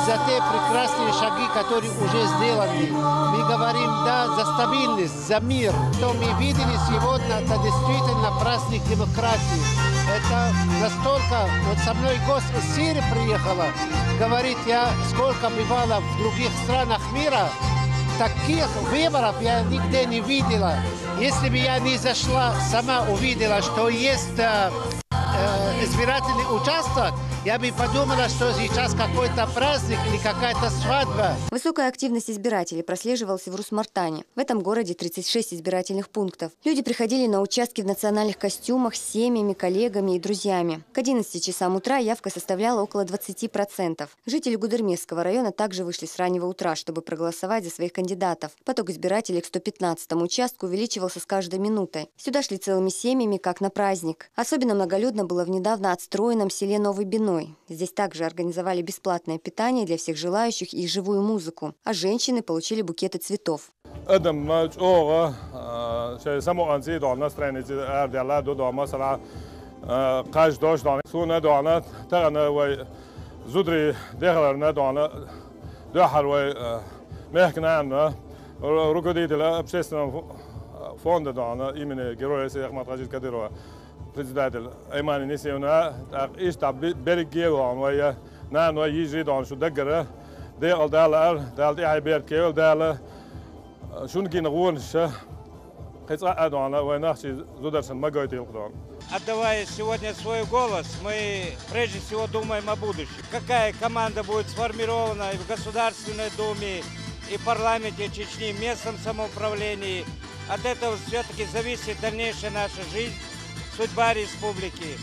за те прекрасные шаги, которые уже сделаны. Мы говорим «да» за стабильность, за мир. Что мы видели сегодня, это действительно праздник демократии. Это настолько... Вот со мной гость из Сирии приехала. Говорит, я сколько бывала в других странах мира, таких выборов я нигде не видела. Если бы я не зашла, сама увидела, что есть избирательный участок, я бы подумала, что сейчас какой-то праздник или какая-то свадьба. Высокая активность избирателей прослеживалась и в Рус-Мартане. В этом городе 36 избирательных пунктов. Люди приходили на участки в национальных костюмах с семьями, коллегами и друзьями. К 11 часам утра явка составляла около 20%. Жители Гудермесского района также вышли с раннего утра, чтобы проголосовать за своих кандидатов. Поток избирателей к 115-му участку увеличивался с каждой минутой. Сюда шли целыми семьями, как на праздник. Особенно многолюдно было в недавно отстроенном селе Новый Биной. Здесь также организовали бесплатное питание для всех желающих и живую музыку. А женщины получили букеты цветов. председатель Аймани Несиуна, إيش تعب برجع وعنوية نعنوي يجري دون شو دقرة دال دال إيه بيركيل دال شو نجي نقول شه قيس قاعد وانا ويناخشي زودرسن ما قايت يلقدون. Отдавая сегодня свой голос, мы прежде всего думаем о будущем. Какая команда будет сформирована и в Государственной Думе, и в парламенте Чечни, в местном самоуправлении. От этого все-таки зависит дальнейшая наша жизнь, судьба республики.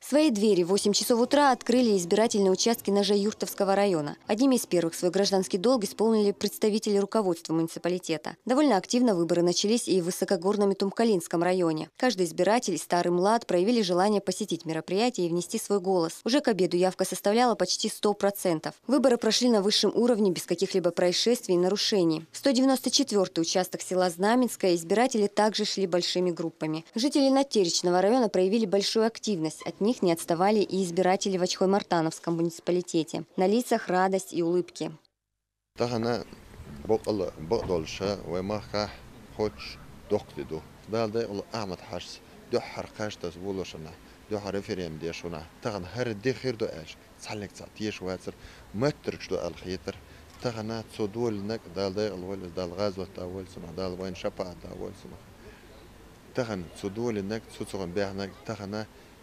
Свои двери в 8 часов утра открыли избирательные участки Нажа-Юртовского района. Одними из первых свой гражданский долг исполнили представители руководства муниципалитета. Довольно активно выборы начались и в высокогорном и Тумкалинском районе. Каждый избиратель, старый млад, проявили желание посетить мероприятие и внести свой голос. Уже к обеду явка составляла почти 100%. Выборы прошли на высшем уровне без каких-либо происшествий и нарушений. В 194-й участок села Знаменское избиратели также шли большими группами. Жители Натеричного района проявили большую активность. От них не отставали и избиратели в Очхой-Мартановском муниципалитете. На лицах радость и улыбки.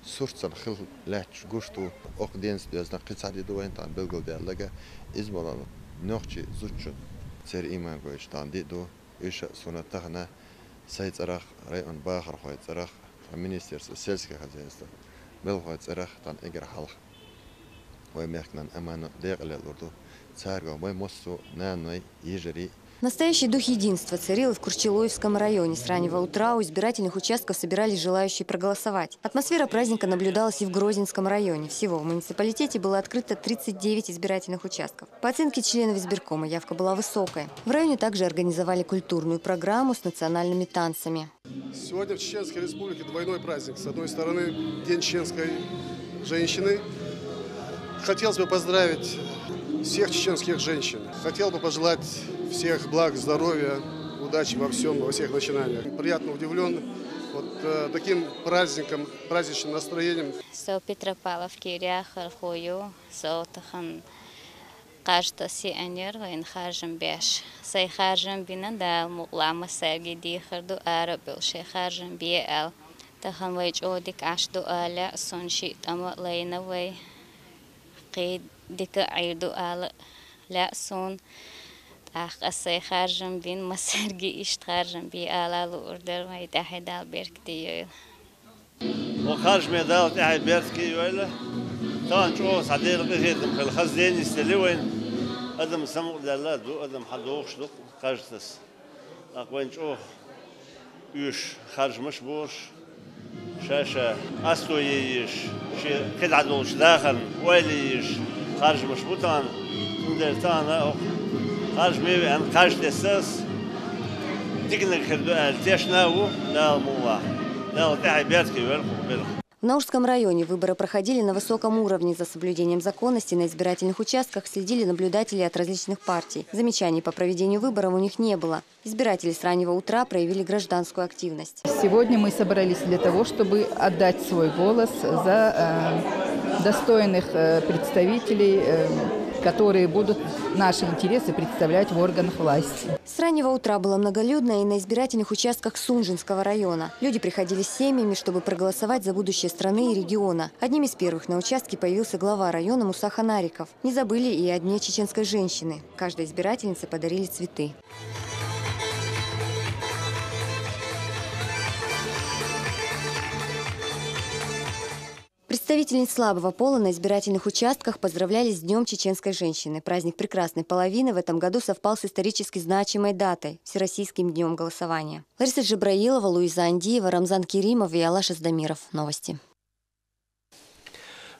Сурцан хил лач гушту окденс дезна қисади дуен тан белгол диалага изболан нохчи зучун цер иман гоичтан диду иша сонатагна сайцарах район бахар хайцарах министерство сельского хозяйства был хайцарах тан игр халх ой мехнан аману дегле лурду царго мой моссу наной ежери. Настоящий дух единства царил и в Курчелоевском районе. С раннего утра у избирательных участков собирались желающие проголосовать. Атмосфера праздника наблюдалась и в Грозненском районе. Всего в муниципалитете было открыто 39 избирательных участков. По оценке членов избиркома явка была высокая. В районе также организовали культурную программу с национальными танцами. Сегодня в Чеченской Республике двойной праздник. С одной стороны, День чеченской женщины. Хотелось бы поздравить всех чеченских женщин. Хотел бы пожелать всех благ, здоровья, удачи во всем, во всех начинаниях. Приятно удивлен вот таким праздником, праздничным настроением. Каждый сенер вен хажем беш, сей хажем бинадал муклама серги дихарду арабил шей хажем биэл, тахан вейч одик ашду аля сонши тама лейна вей, قيد ديك عيدو على لا سون أخ أسي خارجم بين مسرجي إشت خارجم بي على الأردن ما يتحد على بيركتي وخارج ميدال تحت بيركتي يولا طبعا شو صديق قيدم في الخزين يستلوين أدم سمو دلا دو أدم حدوخش دو خارجتس أقوين شو يش خارج مش بوش شاشة أستويش شيء كده عدوش داخل ويليش خارج مشبوطان ندرتانا خارج ميبي عن خارج الأساس تكنك كردو التيشناو لا مواه لا تحي بيتكي بالخ. В Наурском районе выборы проходили на высоком уровне. За соблюдением законности на избирательных участках следили наблюдатели от различных партий. Замечаний по проведению выборов у них не было. Избиратели с раннего утра проявили гражданскую активность. Сегодня мы собрались для того, чтобы отдать свой голос за достойных представителей, которые будут наши интересы представлять в органах власти. С раннего утра было многолюдно и на избирательных участках Сунжинского района. Люди приходили с семьями, чтобы проголосовать за будущее страны и региона. Одним из первых на участке появился глава района Муса Ханариков. Не забыли и о Дне чеченской женщины. Каждой избирательнице подарили цветы. Представительниц слабого пола на избирательных участках поздравляли с Днем чеченской женщины. Праздник прекрасной половины в этом году совпал с исторически значимой датой – Всероссийским днем голосования. Лариса Джабраилова, Луиза Андиева, Рамзан Керимов и Алаш Аздамиров. Новости.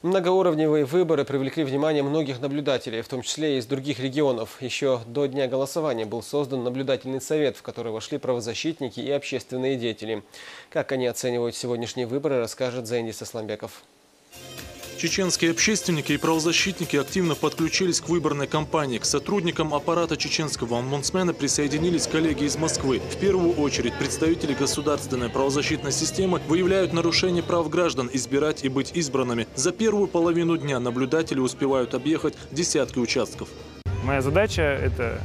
Многоуровневые выборы привлекли внимание многих наблюдателей, в том числе и из других регионов. Еще до дня голосования был создан наблюдательный совет, в который вошли правозащитники и общественные деятели. Как они оценивают сегодняшние выборы, расскажет Зайндис Исламбеков. Чеченские общественники и правозащитники активно подключились к выборной кампании. К сотрудникам аппарата чеченского омбудсмена присоединились коллеги из Москвы. В первую очередь представители государственной правозащитной системы выявляют нарушение прав граждан избирать и быть избранными. За первую половину дня наблюдатели успевают объехать десятки участков. Моя задача – это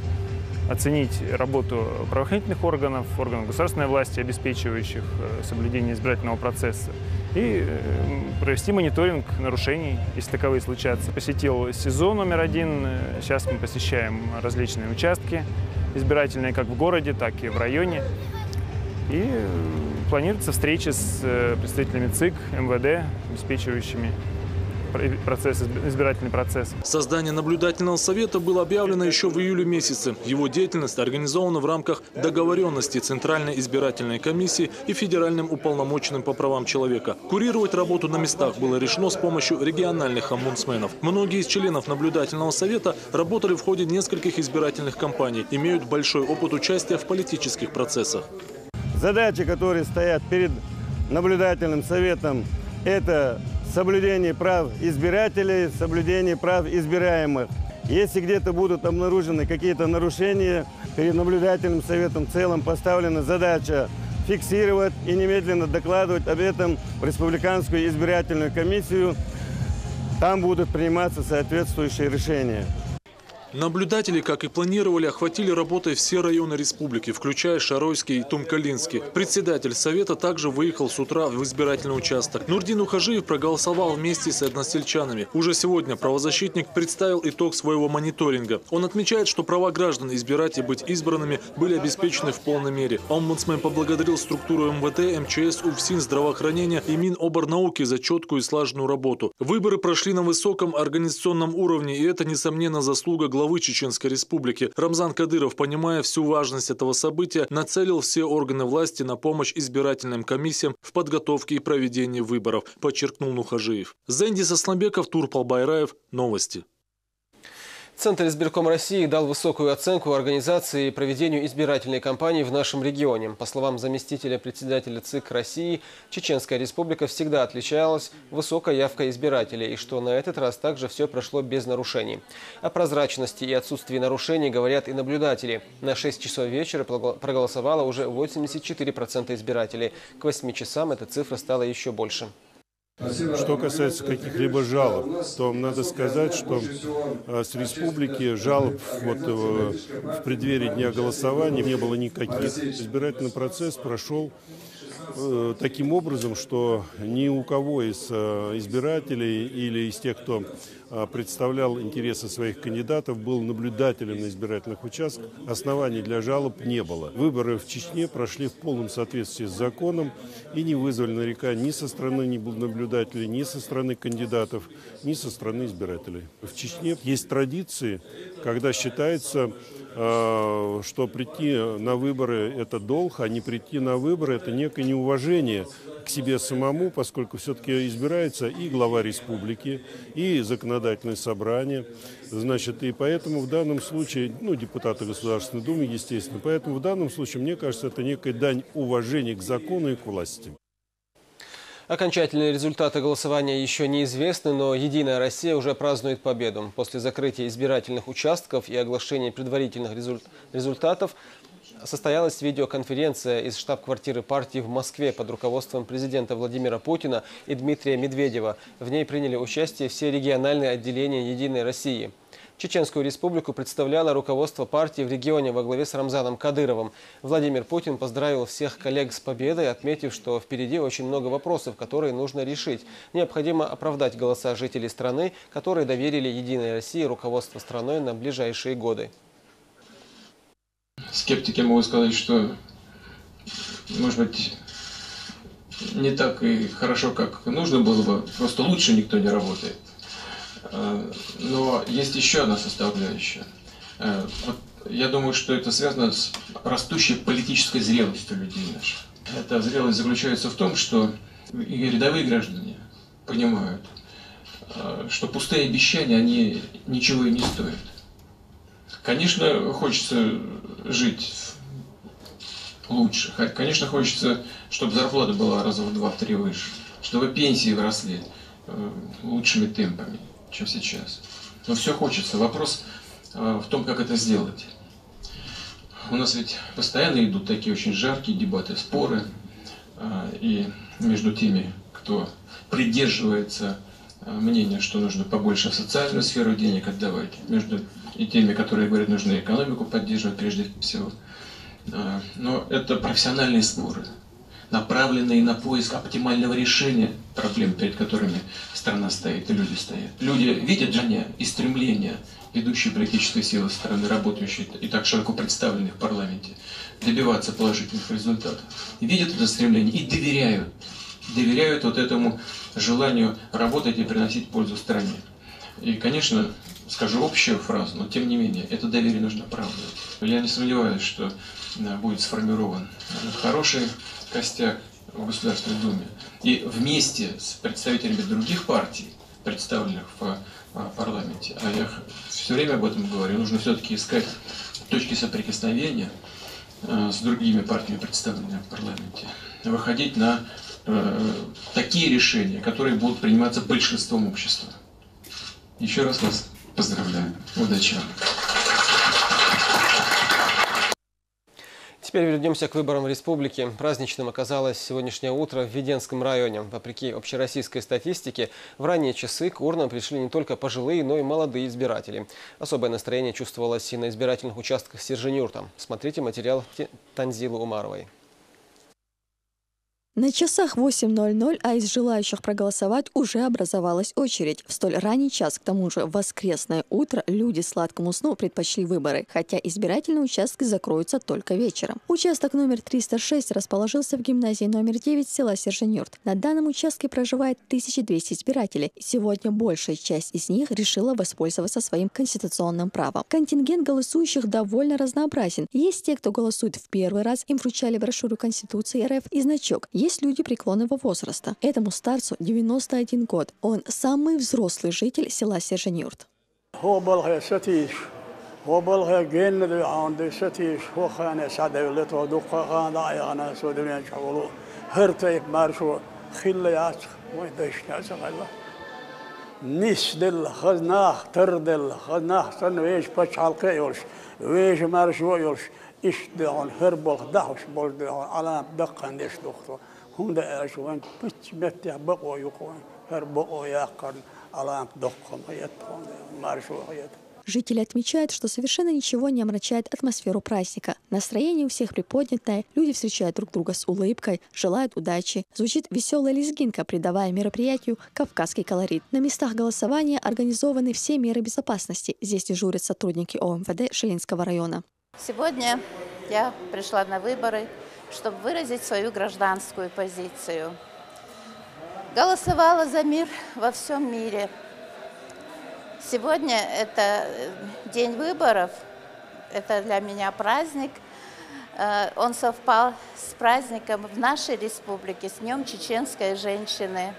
оценить работу правоохранительных органов, органов государственной власти, обеспечивающих соблюдение избирательного процесса, и провести мониторинг нарушений, если таковые случатся. Посетил СИЗО номер 1, сейчас мы посещаем различные участки избирательные как в городе, так и в районе. И планируется встреча с представителями ЦИК, МВД, обеспечивающими избирательный процесс. Создание наблюдательного совета было объявлено еще в июле месяце. Его деятельность организована в рамках договоренности Центральной избирательной комиссии и Федеральным уполномоченным по правам человека. Курировать работу на местах было решено с помощью региональных омбудсменов. Многие из членов наблюдательного совета работали в ходе нескольких избирательных кампаний, имеют большой опыт участия в политических процессах. Задачи, которые стоят перед наблюдательным советом, это соблюдение прав избирателей, соблюдение прав избираемых. Если где-то будут обнаружены какие-то нарушения, перед наблюдательным советом в целом поставлена задача фиксировать и немедленно докладывать об этом в Республиканскую избирательную комиссию. Там будут приниматься соответствующие решения. Наблюдатели, как и планировали, охватили работой все районы республики, включая Шаройский и Тумкалинский. Председатель совета также выехал с утра в избирательный участок. Нурдин Ухажиев проголосовал вместе с односельчанами. Уже сегодня правозащитник представил итог своего мониторинга. Он отмечает, что права граждан избирать и быть избранными были обеспечены в полной мере. Омбудсмен поблагодарил структуру МВД, МЧС, УФСИН, здравоохранения и Миноборнауки за четкую и слаженную работу. Выборы прошли на высоком организационном уровне, и это, несомненно, заслуга главы Чеченской Республики. Рамзан Кадыров, понимая всю важность этого события, нацелил все органы власти на помощь избирательным комиссиям в подготовке и проведении выборов, подчеркнул Нухажиев. Зендис Асламбеков, Турпал Байраев. Новости. Центр избирком России дал высокую оценку организации и проведению избирательной кампании в нашем регионе. По словам заместителя председателя ЦИК России, Чеченская Республика всегда отличалась высокой явкой избирателей, и что на этот раз также все прошло без нарушений. О прозрачности и отсутствии нарушений говорят и наблюдатели. На 6 часов вечера проголосовало уже 84% избирателей. К 8 часам эта цифра стала еще больше. Что касается каких-либо жалоб, то надо сказать, что с республики жалоб в преддверии дня голосования не было никаких. Избирательный процесс прошел таким образом, что ни у кого из избирателей или из тех, кто представлял интересы своих кандидатов, был наблюдателем на избирательных участках, оснований для жалоб не было. Выборы в Чечне прошли в полном соответствии с законом и не вызвали нареканий ни со стороны наблюдателей, ни со стороны кандидатов, ни со стороны избирателей. В Чечне есть традиции, когда считается, что прийти на выборы – это долг, а не прийти на выборы – это некое неуважение к себе самому, поскольку все-таки избирается и глава республики, и законодательное собрание. Значит, и поэтому в данном случае, депутаты Государственной Думы, естественно, поэтому в данном случае, мне кажется, это некая дань уважения к закону и к власти. Окончательные результаты голосования еще неизвестны, но «Единая Россия» уже празднует победу. После закрытия избирательных участков и оглашения предварительных результатов состоялась видеоконференция из штаб-квартиры партии в Москве под руководством президента Владимира Путина и Дмитрия Медведева. В ней приняли участие все региональные отделения «Единой России». Чеченскую республику представляло руководство партии в регионе во главе с Рамзаном Кадыровым. Владимир Путин поздравил всех коллег с победой, отметив, что впереди очень много вопросов, которые нужно решить. Необходимо оправдать голоса жителей страны, которые доверили «Единой России» руководство страной на ближайшие годы. Скептики могут сказать, что, может быть, не так и хорошо, как нужно было бы, просто лучше никто не работает. Но есть еще одна составляющая. Я думаю, что это связано с растущей политической зрелостью людей наших. Эта зрелость заключается в том, что и рядовые граждане понимают, что пустые обещания, они ничего и не стоят. Конечно, хочется жить лучше. Конечно, хочется, чтобы зарплата была раза в 2-3 выше, чтобы пенсии росли лучшими темпами, чем сейчас. Но все хочется. Вопрос в том, как это сделать. У нас ведь постоянно идут такие очень жаркие дебаты, споры. И между теми, кто придерживается мнения, что нужно побольше в социальную сферу денег отдавать, между и теми, которые говорят, нужно экономику поддерживать прежде всего. Но это профессиональные споры, направленные на поиск оптимального решения проблем, перед которыми страна стоит и люди стоят. Люди видят желание и стремление ведущей политической силы стороны, работающей и так широко представленной в парламенте, добиваться положительных результатов. Видят это стремление и доверяют. Доверяют вот этому желанию работать и приносить пользу стране. И, конечно, скажу общую фразу, но тем не менее, это доверие нужно оправдывать. Я не сомневаюсь, что будет сформирован хороший костяк в Государственной Думе. И вместе с представителями других партий, представленных в парламенте, а я все время об этом говорю, нужно все-таки искать точки соприкосновения с другими партиями, представленными в парламенте, выходить на такие решения, которые будут приниматься большинством общества. Еще раз вас поздравляю. Удачи вам. Теперь вернемся к выборам в республике. Праздничным оказалось сегодняшнее утро в Веденском районе. Вопреки общероссийской статистике, в ранние часы к урнам пришли не только пожилые, но и молодые избиратели. Особое настроение чувствовалось и на избирательных участках Сержинюрта. Смотрите материал Танзилы Умаровой. На часах 8:00, а из желающих проголосовать уже образовалась очередь. В столь ранний час, к тому же в воскресное утро, люди сладкому сну предпочли выборы, хотя избирательные участки закроются только вечером. Участок номер 306 расположился в гимназии номер 9 села Сержинюрт. На данном участке проживает 1200 избирателей. Сегодня большая часть из них решила воспользоваться своим конституционным правом. Контингент голосующих довольно разнообразен. Есть те, кто голосует в первый раз, им вручали брошюру Конституции РФ и значок. Есть люди преклонного возраста. Этому старцу 91 год. Он самый взрослый житель села Сержинюрт. Жители отмечают, что совершенно ничего не омрачает атмосферу праздника. Настроение у всех приподнятое, люди встречают друг друга с улыбкой, желают удачи. Звучит веселая лезгинка, придавая мероприятию кавказский колорит. На местах голосования организованы все меры безопасности. Здесь дежурят сотрудники ОМВД Шилинского района. Сегодня я пришла на выборы, чтобы выразить свою гражданскую позицию. Голосовала за мир во всем мире. Сегодня это день выборов, это для меня праздник. Он совпал с праздником в нашей республике, с Днем чеченской женщины.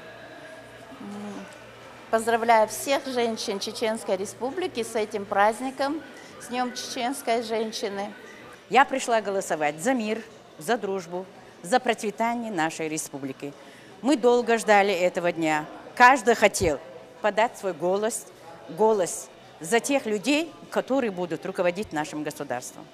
Поздравляю всех женщин Чеченской республики с этим праздником, с Днем чеченской женщины. Я пришла голосовать за мир, за дружбу, за процветание нашей республики. Мы долго ждали этого дня. Каждый хотел подать свой голос за тех людей, которые будут руководить нашим государством.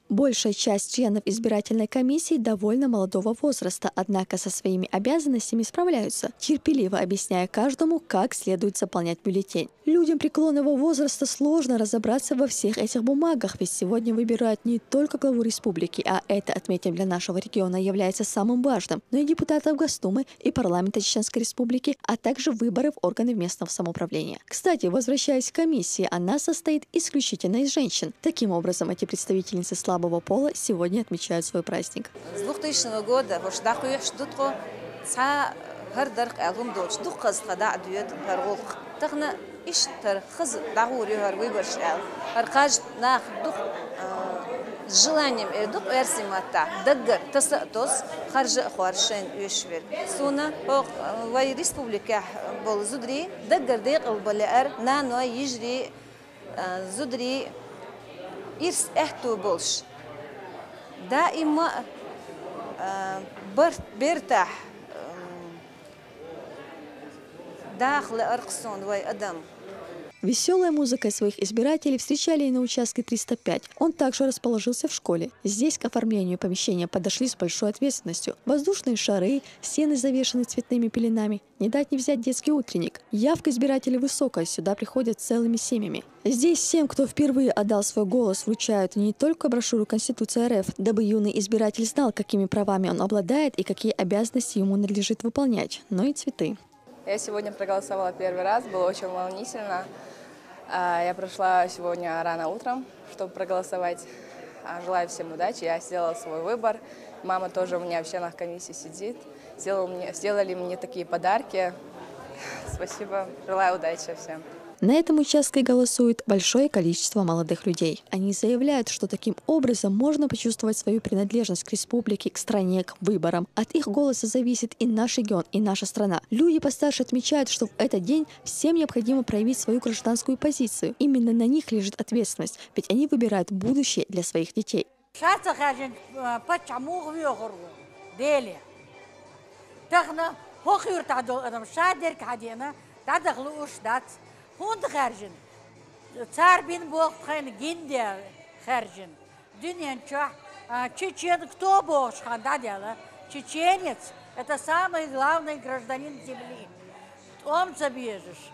Большая часть членов избирательной комиссии довольно молодого возраста, однако со своими обязанностями справляются, терпеливо объясняя каждому, как следует заполнять бюллетень. Людям преклонного возраста сложно разобраться во всех этих бумагах, ведь сегодня выбирают не только главу республики, а это, отметим, для нашего региона является самым важным, но и депутатов Госдумы и парламента Чеченской республики, а также выборы в органы местного самоуправления. Кстати, возвращаясь к комиссии, она состоит исключительно из женщин. Таким образом, эти представительницы слабого пола сегодня отмечают свой праздник. С 2000 года с желанием эрсимата даггар тасатос харжа хваршен юшвер суна вай республика бол зудри даггар декл балер нано йижри зудри ирс эхту болш دائما برتاح داخل أرقصون وي أدم. Веселой музыкой своих избирателей встречали и на участке 305. Он также расположился в школе. Здесь к оформлению помещения подошли с большой ответственностью. Воздушные шары, стены завешаны цветными пеленами. Не дать не взять детский утренник. Явка избирателей высокая, сюда приходят целыми семьями. Здесь всем, кто впервые отдал свой голос, вручают не только брошюру Конституции РФ, дабы юный избиратель знал, какими правами он обладает и какие обязанности ему надлежит выполнять, но и цветы. Я сегодня проголосовала первый раз, было очень волнительно. Я пришла сегодня рано утром, чтобы проголосовать. Желаю всем удачи. Я сделала свой выбор. Мама тоже у меня в членах комиссии сидит. Сделали мне такие подарки. Спасибо. Желаю удачи всем. На этом участке голосует большое количество молодых людей. Они заявляют, что таким образом можно почувствовать свою принадлежность к республике, к стране, к выборам. От их голоса зависит и наш регион, и наша страна. Люди постарше отмечают, что в этот день всем необходимо проявить свою гражданскую позицию. Именно на них лежит ответственность, ведь они выбирают будущее для своих детей. هون خارجن صار بين بوقت خين جندة خارجن دنيا نشوح Чечен, кто больше, дело? Чеченец – это самый главный гражданин земли. Он забежишь.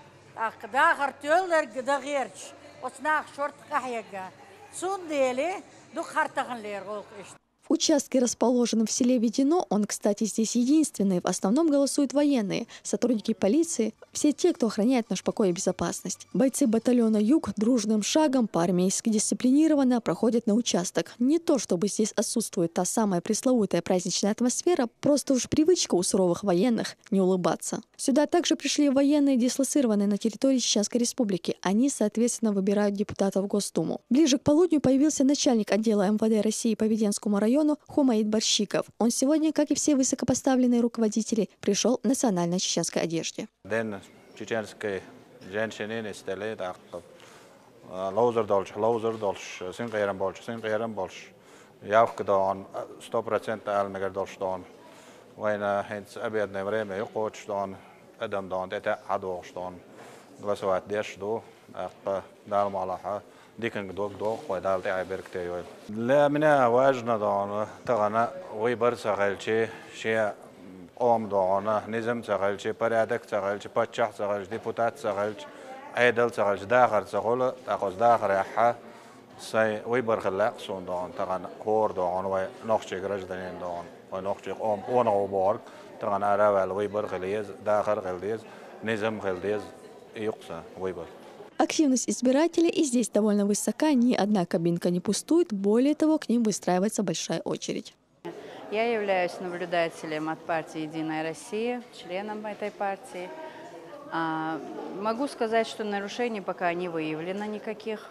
Да, хартёллер, да герч. Оцнах шорт кахяга. Сундели, ду хартаханлер. В участке, расположенном в селе Ведено, он, кстати, здесь единственный. В основном голосуют военные, сотрудники полиции, все те, кто охраняет наш покой и безопасность. Бойцы батальона «Юг» дружным шагом, по-армейски дисциплинированно проходят на участок. Не то, чтобы здесь отсутствует та самая пресловутая праздничная атмосфера, просто уж привычка у суровых военных не улыбаться. Сюда также пришли военные, дислоцированные на территории Чеченской Республики. Они, соответственно, выбирают депутатов в Госдуму. Ближе к полудню появился начальник отдела МВД России по Веденскому району Хумаид Барщиков. Он сегодня, как и все высокопоставленные руководители, пришел в национальной чеченской одежде. День чеченской женщины не стали так. Лаузер дольше, синкерем больше. Явка да он 100% алмегер дольше да он. Война хенц обедное время юкот что он адам да он это адох что он. Голосовать деш до нормально. ديكن دوك ويدال تاعي بركتي لا منا واجنا دون تغنا ويبر سغلشي شيء قوم دون نظام سغلشي برادك سغلشي باتشخ سغلشي ديبوتات سغلشي عيدل سغلشي داخل سغول تاخذ داخل يحا سي ويبر خلاق سون دون تغنا كور دون وي نخشي گرجدنين دون ونخشي قوم ونو بورك تغنا راول ويبر خليز داخل خليز نظام خليز يقصى ويبر. Активность избирателей и здесь довольно высока, ни одна кабинка не пустует, более того, к ним выстраивается большая очередь. Я являюсь наблюдателем от партии «Единая Россия», членом этой партии. Могу сказать, что нарушений пока не выявлено никаких,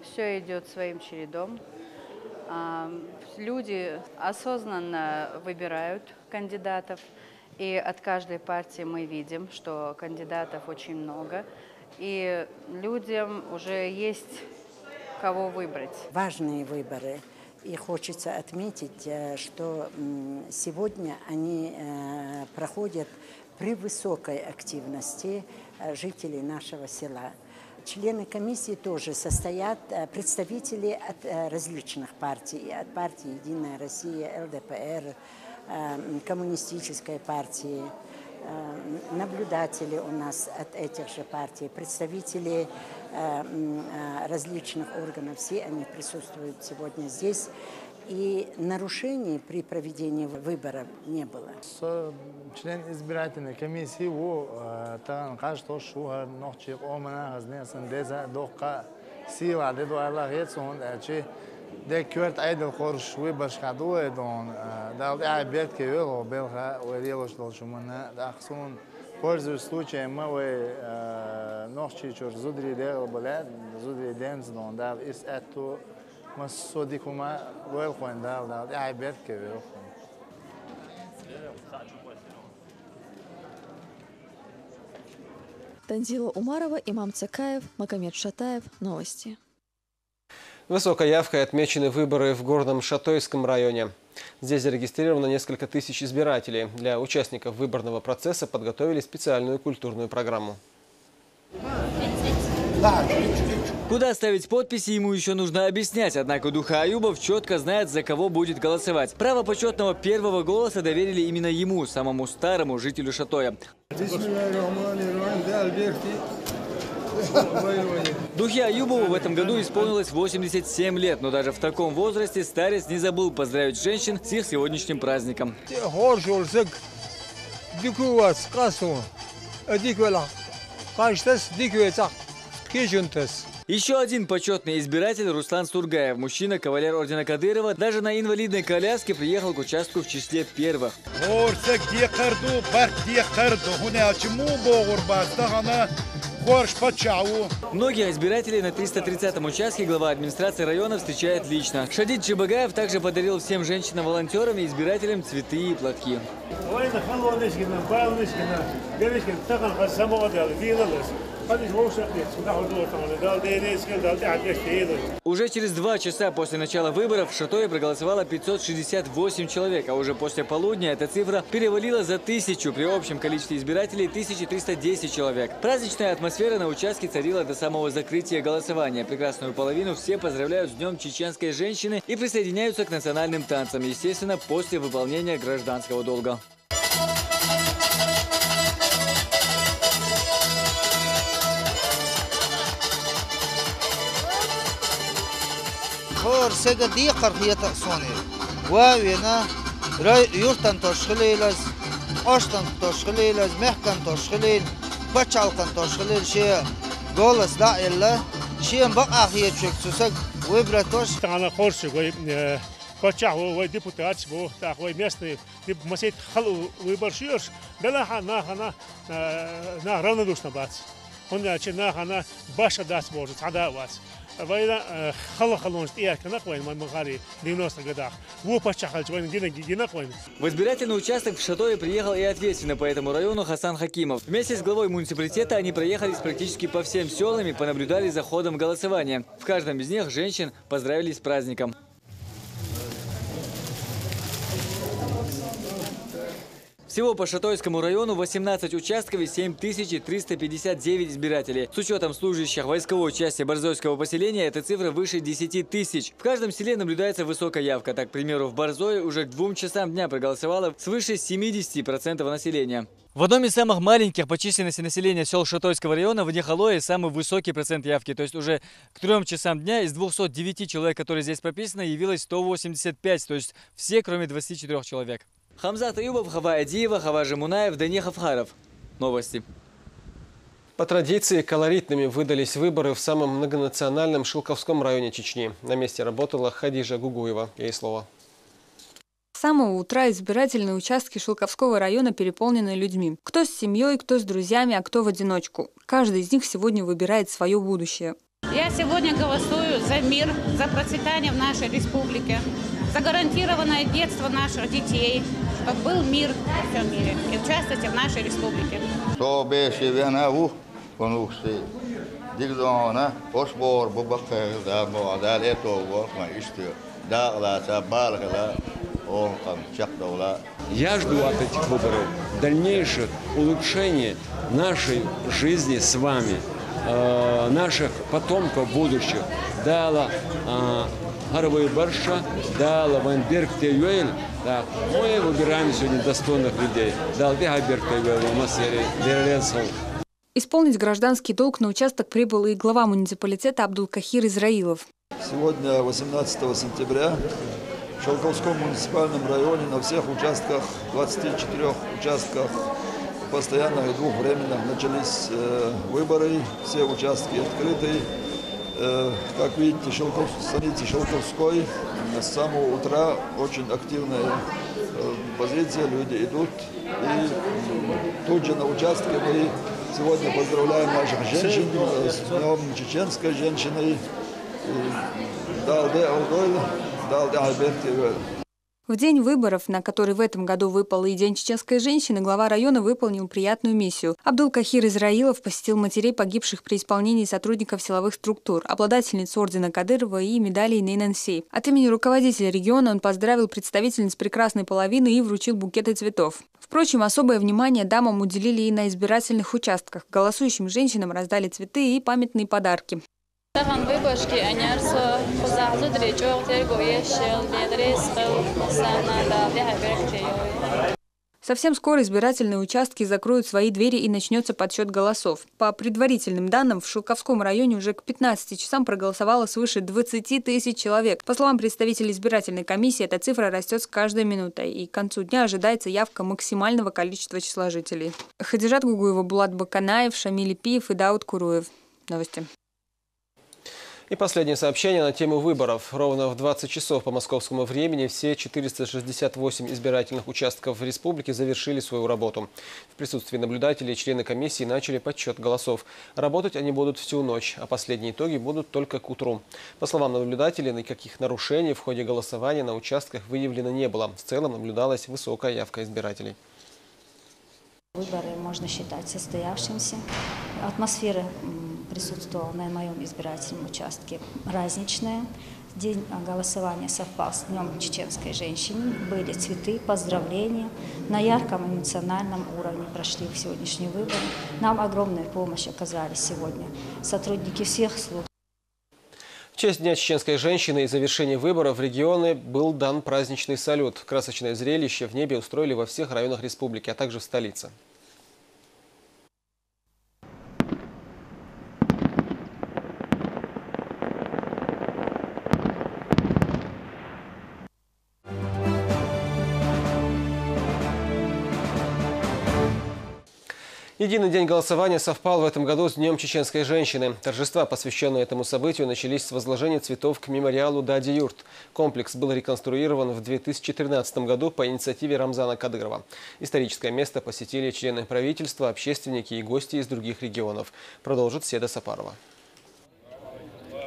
все идет своим чередом. Люди осознанно выбирают кандидатов, и от каждой партии мы видим, что кандидатов очень много. И людям уже есть кого выбрать. Важные выборы. И хочется отметить, что сегодня они проходят при высокой активности жителей нашего села. Члены комиссии тоже состоят представители от различных партий. От партии «Единая Россия», ЛДПР, Коммунистической партии. Наблюдатели у нас от этих же партий, представители различных органов, все они присутствуют сегодня здесь. И нарушений при проведении выборов не было. Член избирательной комиссии, каждый шухар, ночи, омана, хазнесан, деза, дока, сила, деду Аллах, ецон, ده كورت عيد الخرش ويبرش خدوه دون ده قاعد بيت كيوغ وبيلها وريلوش دولشمنا ده خصون فرز случае мы ночи чур зудри дел болят зудри денс дон да из эту мы содикума велхуэн да قاعد بيت كيوغ. Танзила Умарова, Имам Цакаев, Магомед Шатаев. Новости. Высокой явкой отмечены выборы в горном Шатойском районе. Здесь зарегистрировано несколько тысяч избирателей. Для участников выборного процесса подготовили специальную культурную программу. Куда ставить подписи, ему еще нужно объяснять. Однако Духа Аюбов четко знает, за кого будет голосовать. Право почетного первого голоса доверили именно ему, самому старому жителю Шатоя. Духе Аюбову в этом году исполнилось 87 лет, но даже в таком возрасте старец не забыл поздравить женщин с их сегодняшним праздником. Еще один почетный избиратель Руслан Сургаев, мужчина, кавалер ордена Кадырова, даже на инвалидной коляске приехал к участку в числе первых. Многих избирателей на 330-м участке глава администрации района встречает лично. Шадид Чебагаев также подарил всем женщинам-волонтерам и избирателям цветы и платки. Уже через 2 часа после начала выборов в Шатое проголосовало 568 человек, а уже после полудня эта цифра перевалила за 1000, при общем количестве избирателей 1310 человек. Праздничная атмосфера атмосфера на участке царила до самого закрытия голосования. Прекрасную половину все поздравляют с Днем чеченской женщины и присоединяются к национальным танцам, естественно, после выполнения гражданского долга. В избирательный участок в Шатое приехал и ответственный по этому району Хасан Хакимов. Вместе с главой муниципалитета они проехались практически по всем селам и понаблюдали за ходом голосования. В каждом из них женщин поздравили с праздником. Всего по Шатойскому району 18 участков и 7359 избирателей. С учетом служащих войсковой части Борзойского поселения, эта цифра выше 10 тысяч. В каждом селе наблюдается высокая явка. Так, к примеру, в Борзое уже к 2 часам дня проголосовало свыше 70% населения. В одном из самых маленьких по численности населения сел Шатойского района, в Нехалое, самый высокий процент явки. То есть уже к 3 часам дня из 209 человек, которые здесь прописаны, явилось 185. То есть все, кроме 24 человек. Хамзат Аюбов, Хава Адиева, Хава Жемунаев, Даниев Харов. Новости. По традиции колоритными выдались выборы в самом многонациональном Шилковском районе Чечни. На месте работала Хадижа Гугуева. Ей слово. С самого утра избирательные участки Шилковского района переполнены людьми. Кто с семьей, кто с друзьями, а кто в одиночку. Каждый из них сегодня выбирает свое будущее. Я сегодня голосую за мир, за процветание в нашей республике, за гарантированное детство наших детей, чтобы был мир во всем мире и в частности в нашей республике. Я жду от этих выборов дальнейших улучшений нашей жизни с вами, наших потомков будущих. Дала Гарвей Барша, дала Ванберг Тевель. Мы выбираем сегодня достойных людей. Дал Вегаберг Тевель, Исполнить гражданский долг на участок прибыл и глава муниципалитета Абдулкахир Израилов. Сегодня, 18 сентября, в Шилковском муниципальном районе на всех участках, 24 участках, постоянно и двухвременно начались выборы. Все участки открыты. Как видите, станица Шилковской с самого утра очень активная позиция, люди идут. И тут же на участке мы сегодня поздравляем наших женщин с Днем чеченской женщины. В день выборов, на который в этом году выпал и День чеченской женщины, глава района выполнил приятную миссию. Абдулкахир Израилов посетил матерей погибших при исполнении сотрудников силовых структур, обладательниц ордена Кадырова и медалей Нейнансей. От имени руководителя региона он поздравил представительниц прекрасной половины и вручил букеты цветов. Впрочем, особое внимание дамам уделили и на избирательных участках. Голосующим женщинам раздали цветы и памятные подарки. Совсем скоро избирательные участки закроют свои двери и начнется подсчет голосов. По предварительным данным, в Шилковском районе уже к 15 часам проголосовало свыше 20 тысяч человек. По словам представителей избирательной комиссии, эта цифра растет с каждой минутой, и к концу дня ожидается явка максимального количества числа жителей. Хадижат Гугуева, Булат Баканаев, Шамиль Пиев и Дауд Куруев. Новости. И последнее сообщение на тему выборов. Ровно в 20 часов по московскому времени все 468 избирательных участков в республике завершили свою работу. В присутствии наблюдателей члены комиссии начали подсчет голосов. Работать они будут всю ночь, а последние итоги будут только к утру. По словам наблюдателей, никаких нарушений в ходе голосования на участках выявлено не было. В целом наблюдалась высокая явка избирателей. Выборы можно считать состоявшимся. Атмосфера присутствовала на моем избирательном участке праздничная. День голосования совпал с Днем чеченской женщины. Были цветы, поздравления. На ярком эмоциональном уровне прошли сегодняшние выборы. Нам огромную помощь оказали сегодня сотрудники всех служб. В честь Дня чеченской женщины и завершения выборов в регионе был дан праздничный салют. Красочное зрелище в небе устроили во всех районах республики, а также в столице. Единый день голосования совпал в этом году с Днем чеченской женщины. Торжества, посвященные этому событию, начались с возложения цветов к мемориалу Дади-юрт. Комплекс был реконструирован в 2013 году по инициативе Рамзана Кадырова. Историческое место посетили члены правительства, общественники и гости из других регионов. Продолжит Седа Сапарова.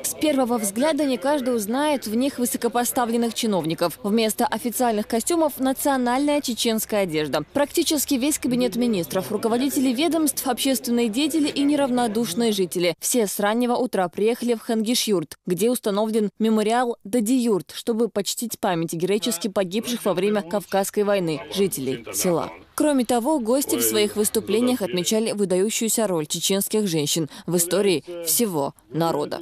С первого взгляда не каждый узнает в них высокопоставленных чиновников. Вместо официальных костюмов – национальная чеченская одежда. Практически весь кабинет министров, руководители ведомств, общественные деятели и неравнодушные жители. Все с раннего утра приехали в Хангиш-юрт, где установлен мемориал Дади-юрт, чтобы почтить память героически погибших во время Кавказской войны жителей села. Кроме того, гости в своих выступлениях отмечали выдающуюся роль чеченских женщин в истории всего народа.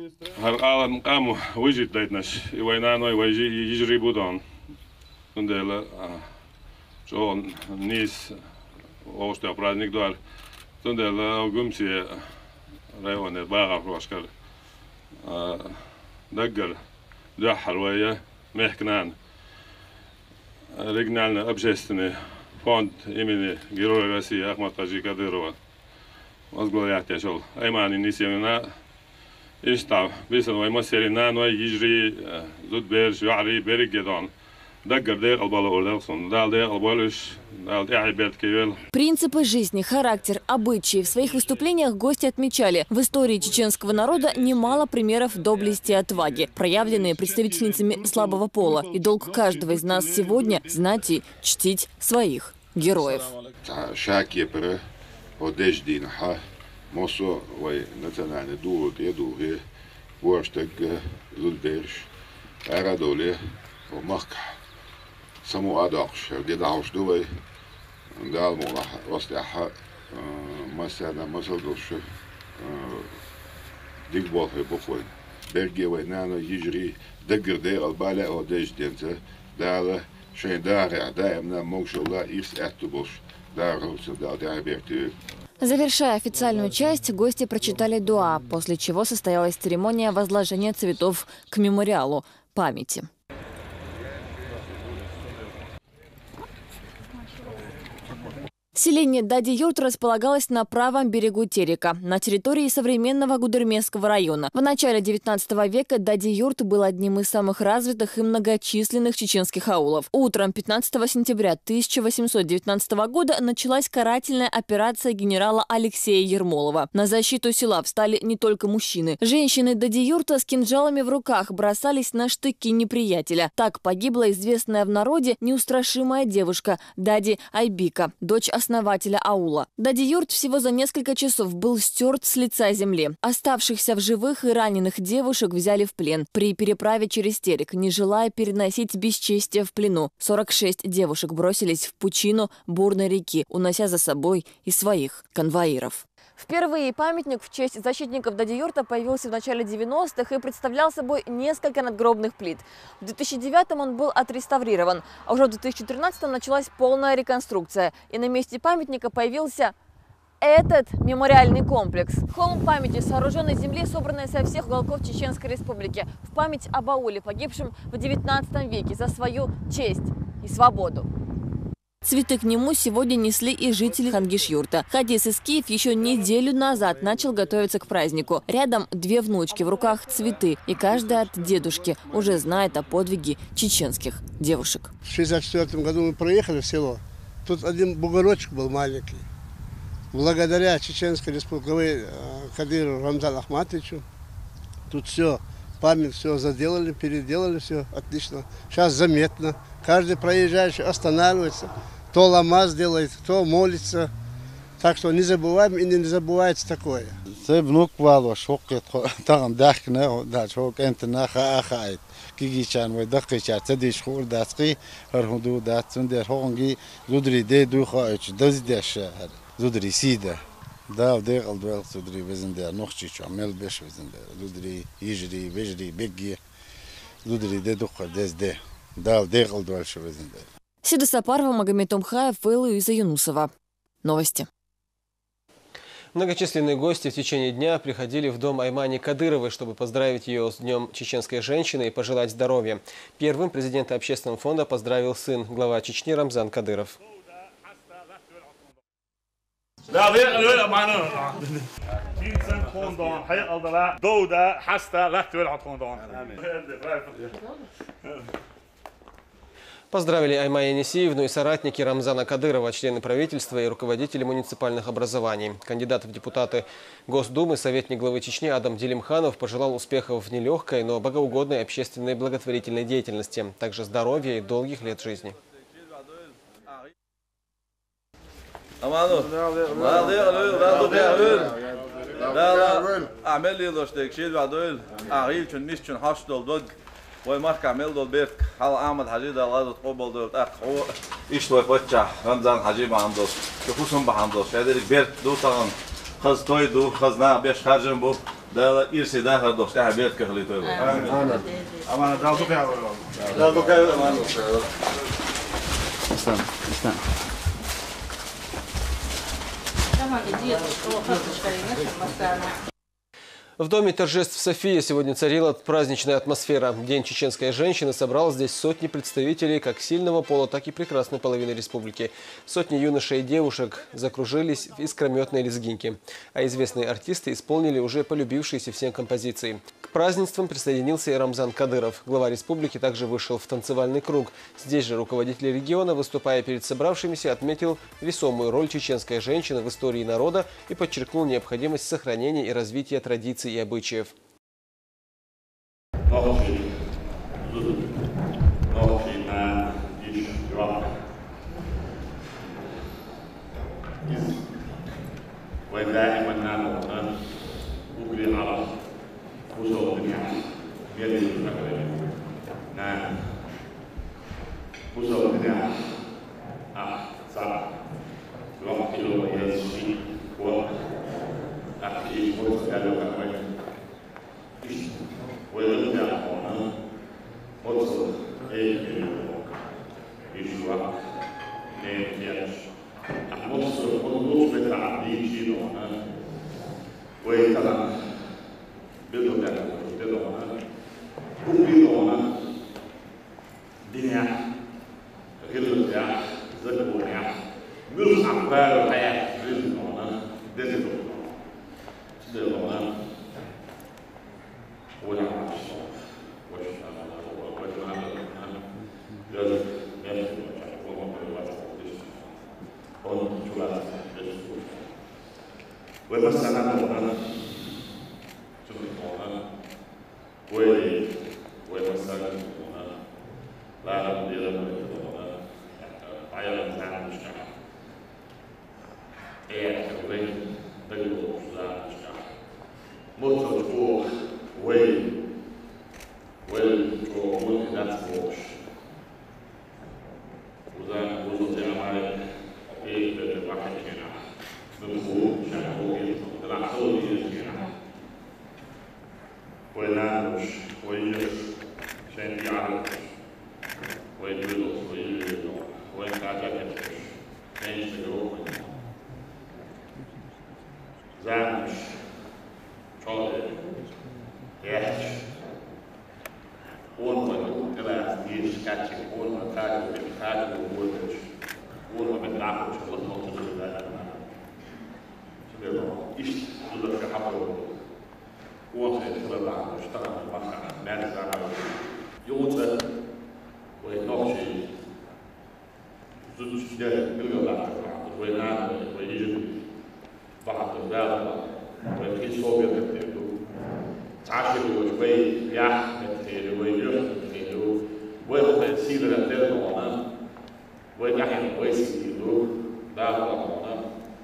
Фонд имени Героя России Ахмад Хаджи Кадырова возглавляет яшел. Аймани нисемина иштав бисен масерина ной гижри зудбер шуари берегедон. Принципы жизни, характер, обычаи. В своих выступлениях гости отмечали, в истории чеченского народа немало примеров доблести и отваги, проявленные представительницами слабого пола. И долг каждого из нас сегодня – знать и чтить своих героев. Саму адакш, где дауштувай, дал мула, остяха, масяна масалдуш, дикболхе бухой. Бергевай нано ежри, дегрде албаля одежденце, дала шейдаре, даем нам мокшула из этубуш, даруса дал диабертию. Завершая официальную часть, гости прочитали дуа, после чего состоялась церемония возложения цветов к мемориалу памяти. Селение Дади-юрт располагалось на правом берегу Терека, на территории современного Гудермесского района. В начале 19 века Дади-юрт был одним из самых развитых и многочисленных чеченских аулов. Утром 15 сентября 1819 года началась карательная операция генерала Алексея Ермолова. На защиту села встали не только мужчины. Женщины Дади-юрта с кинжалами в руках бросались на штыки неприятеля. Так погибла известная в народе неустрашимая девушка Дади Айбика, дочь основателя аула. Дади-юрт всего за несколько часов был стерт с лица земли. Оставшихся в живых и раненых девушек взяли в плен при переправе через Терек, не желая переносить бесчестие в плену. 46 девушек бросились в пучину бурной реки, унося за собой и своих конвоиров. Впервые памятник в честь защитников Дади-юрта появился в начале 90-х и представлял собой несколько надгробных плит. В 2009-м он был отреставрирован, а уже в 2013-м началась полная реконструкция. И на месте памятника появился этот мемориальный комплекс. Холм памяти, сооруженный из земли, собранный со всех уголков Чеченской Республики, в память об ауле, погибшем в 19 веке за свою честь и свободу. Цветы к нему сегодня несли и жители Хангиш-юрта. Хадис из Киев еще неделю назад начал готовиться к празднику. Рядом две внучки, в руках цветы. И каждая от дедушки уже знает о подвиге чеченских девушек. В 1964 году мы проехали в село. Тут один бугорочек был маленький. Благодаря Чеченской Республике Кадыру Рамзану Ахматовичу тут все, память все заделали, переделали, все отлично. Сейчас заметно. Каждый проезжающий останавливается. Кто ламаз делает, кто молится. Так что не забываем и не забывается такое. Це внук вало шокет там дахне да шок энтна хаахайт кигичан вай дахчар цадиш хор дасқи хар худу датсун дер хонги зудри де ду хаич даздеш зудри сида да де алдвел зудри везендер нохчи чамел беш везендер зудри ижри вежри беги зудри де ду хадезде да де алдвел везендер. Сида Сапарова, Магомед Умхаев, Луиза Юнусова. Новости. Многочисленные гости в течение дня приходили в дом Аймани Кадыровой, чтобы поздравить ее с Днем чеченской женщины и пожелать здоровья. Первым президента общественного фонда поздравил сын, глава Чечни Рамзан Кадыров. Поздравили Аймай Енисеевну и соратники Рамзана Кадырова, члены правительства и руководители муниципальных образований. Кандидат в депутаты Госдумы, советник главы Чечни Адам Делимханов пожелал успехов в нелегкой, но богоугодной общественной благотворительной деятельности, также здоровья и долгих лет жизни. ومارك عمل دول بيرك حال أحمد حجيد الله تقبل دول أخ هو إيش توي فتح رمضان حجيب عم دوس يخصهم بعم دوس هذا البيرك دو طعم خز توي دو خزنا بيش خارجن بو ده إرسي ده هر دوس ده بيرك خلي توي أنا دالدو كيا دالدو كيا أمان استنى В доме торжеств София сегодня царила праздничная атмосфера. День чеченской женщины собрал здесь сотни представителей как сильного пола, так и прекрасной половины республики. Сотни юношей и девушек закружились в искрометной лезгинке. А известные артисты исполнили уже полюбившиеся всем композиции. К празднествам присоединился и Рамзан Кадыров. Глава республики также вышел в танцевальный круг. Здесь же руководитель региона, выступая перед собравшимися, отметил весомую роль чеченской женщины в истории народа и подчеркнул необходимость сохранения и развития традиций и обычаев.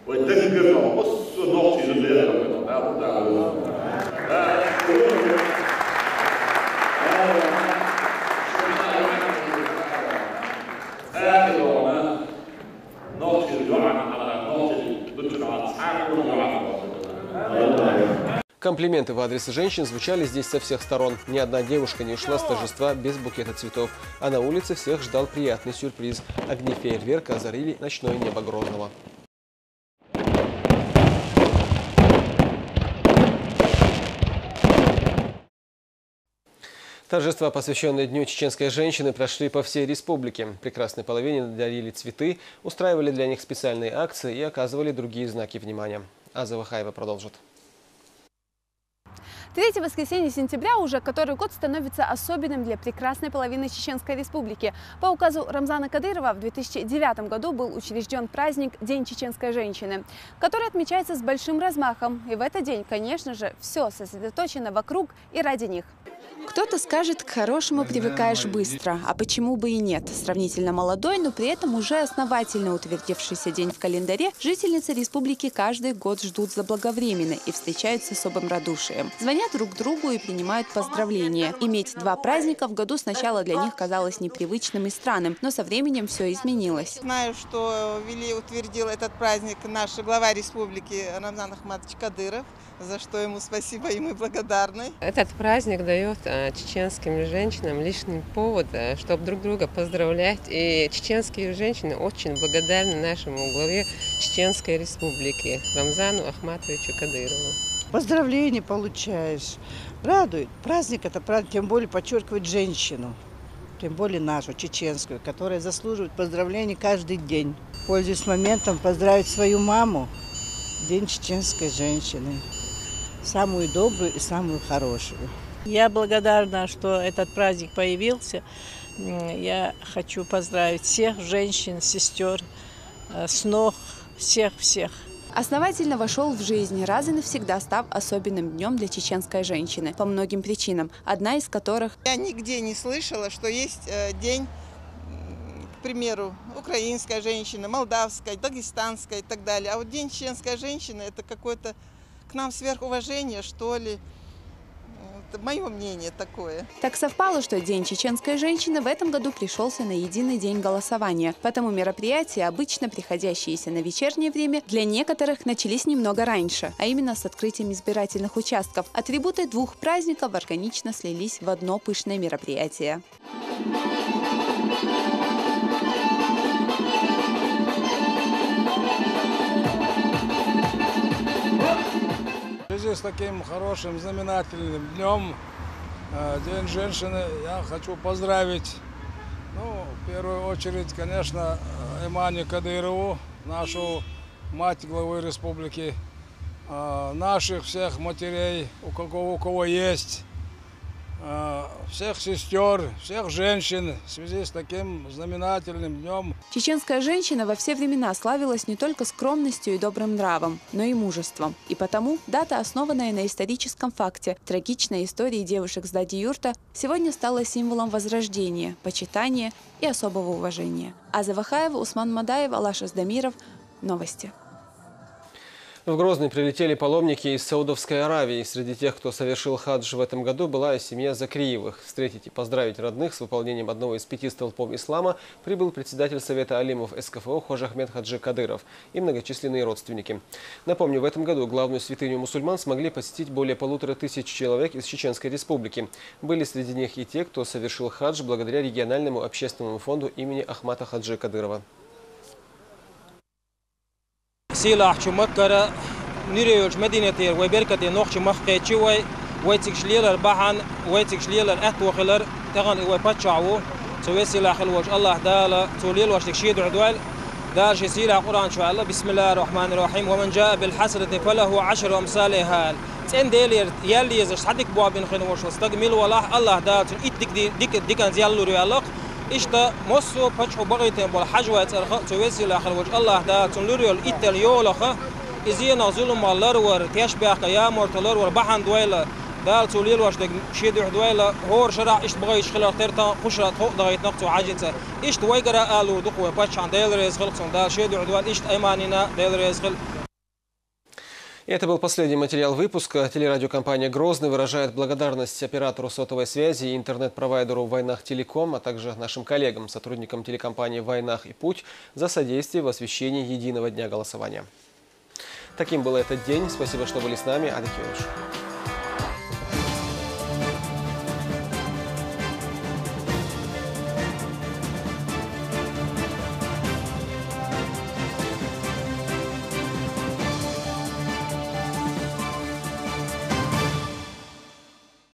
Well, Комплименты в адрес женщин звучали здесь со всех сторон. Ни одна девушка не ушла с торжества без букета цветов. А на улице всех ждал приятный сюрприз. Огни фейерверка озарили ночное небо Грозного. Торжества, посвященные Дню чеченской женщины, прошли по всей республике. Прекрасной половине дарили цветы, устраивали для них специальные акции и оказывали другие знаки внимания. Аза Вахаева продолжит. Третье воскресенье сентября уже который год становится особенным для прекрасной половины Чеченской Республики. По указу Рамзана Кадырова в 2009 году был учрежден праздник День чеченской женщины, который отмечается с большим размахом. И в этот день, конечно же, все сосредоточено вокруг и ради них. Кто-то скажет, к хорошему привыкаешь быстро, а почему бы и нет. Сравнительно молодой, но при этом уже основательно утвердившийся день в календаре, жительницы республики каждый год ждут заблаговременно и встречают с особым радушием. Звонят друг другу и принимают поздравления. Иметь два праздника в году сначала для них казалось непривычным и странным, но со временем все изменилось. Знаю, что утвердил этот праздник наш глава республики Рамзан Ахматович Кадыров, за что ему спасибо, и мы благодарны. Этот праздник дает чеченским женщинам лишний повод, чтобы друг друга поздравлять. И чеченские женщины очень благодарны нашему главе Чеченской Республики Рамзану Ахматовичу Кадырову. Поздравления получаешь. Радует. Праздник это праздник, тем более подчеркивает женщину. Тем более нашу, чеченскую, которая заслуживает поздравлений каждый день. Пользуясь моментом, поздравить свою маму. День чеченской женщины. Самую добрую и самую хорошую. Я благодарна, что этот праздник появился. Я хочу поздравить всех женщин, сестер, снох, всех-всех. Основательно вошел в жизнь, раз и навсегда став особенным днем для чеченской женщины по многим причинам, одна из которых... Я нигде не слышала, что есть день, к примеру, украинская женщина, молдавская, дагестанская и так далее. А вот День чеченской женщины – это какое-то к нам сверхуважение, что ли. Это мое мнение такое. Так совпало, что День чеченской женщины в этом году пришелся на единый день голосования. Потому мероприятия, обычно приходящиеся на вечернее время, для некоторых начались немного раньше, а именно с открытием избирательных участков. Атрибуты двух праздников органично слились в одно пышное мероприятие. В связи с таким хорошим, знаменательным днем, День женщины, я хочу поздравить, в первую очередь, конечно, Имани Кадырову, нашу мать главы республики, наших всех матерей, у кого есть, всех сестер, всех женщин в связи с таким знаменательным днем. Чеченская женщина во все времена славилась не только скромностью и добрым нравом, но и мужеством. И потому дата, основанная на историческом факте, трагичной истории девушек с Дади-юрта, сегодня стала символом возрождения, почитания и особого уважения. Аза Вахаева, Усман Мадаев, Алаш Аздамиров. Новости. В Грозный прилетели паломники из Саудовской Аравии. Среди тех, кто совершил хадж в этом году, была и семья Закриевых. Встретить и поздравить родных с выполнением одного из 5 столпов ислама прибыл председатель Совета алимов СКФО Хожа Ахмед Хаджи Кадыров и многочисленные родственники. Напомню, в этом году главную святыню мусульман смогли посетить более 1500 человек из Чеченской Республики. Были среди них и те, кто совершил хадж благодаря региональному общественному фонду имени Ахмата Хаджи Кадырова. سيلاح شو مكرة نريوش مدينة وبركة نوخش مخي شوي ويتكش ليلر بحن ويتكش ليلر أتوخلر تغن ويبتشعو سوي سيلاح الوش الله دالا توليل وش تكشيد عدوال دال شي سيلاح قرآن شو الله بسم الله الرحمن الرحيم ومن جاء بالحسنة فله 10 أمثالها تين ديلير يلي يزش حدك بوابين خنوش واستقمل والله الله دال إتك ديك زيالو ريالق إشتا مصو بتشو بغيتين بالحجوة ترخ تويسي لآخر وجه الله دا تنلوريول إيطاليولخ إزينا ظلم الله ور تيشبه قيام ورتلور وربحن دويلة دال توليل واش دك شيد دويلة هور شرع إشت بغيش خلال تيرتا خشرة خوق دغيت نقطو عاجته إشت ويقرا قالوا دقوا بتش عن ديل ريز خلقهم دال شيد دويل إشت أيماننا ديل ريز خل Это был последний материал выпуска. Телерадиокомпания «Грозный» выражает благодарность оператору сотовой связи и интернет-провайдеру «Вайнах Телеком», а также нашим коллегам, сотрудникам телекомпании «Вайнах» и «Путь» за содействие в освещении единого дня голосования. Таким был этот день. Спасибо, что были с нами. Адыхевич.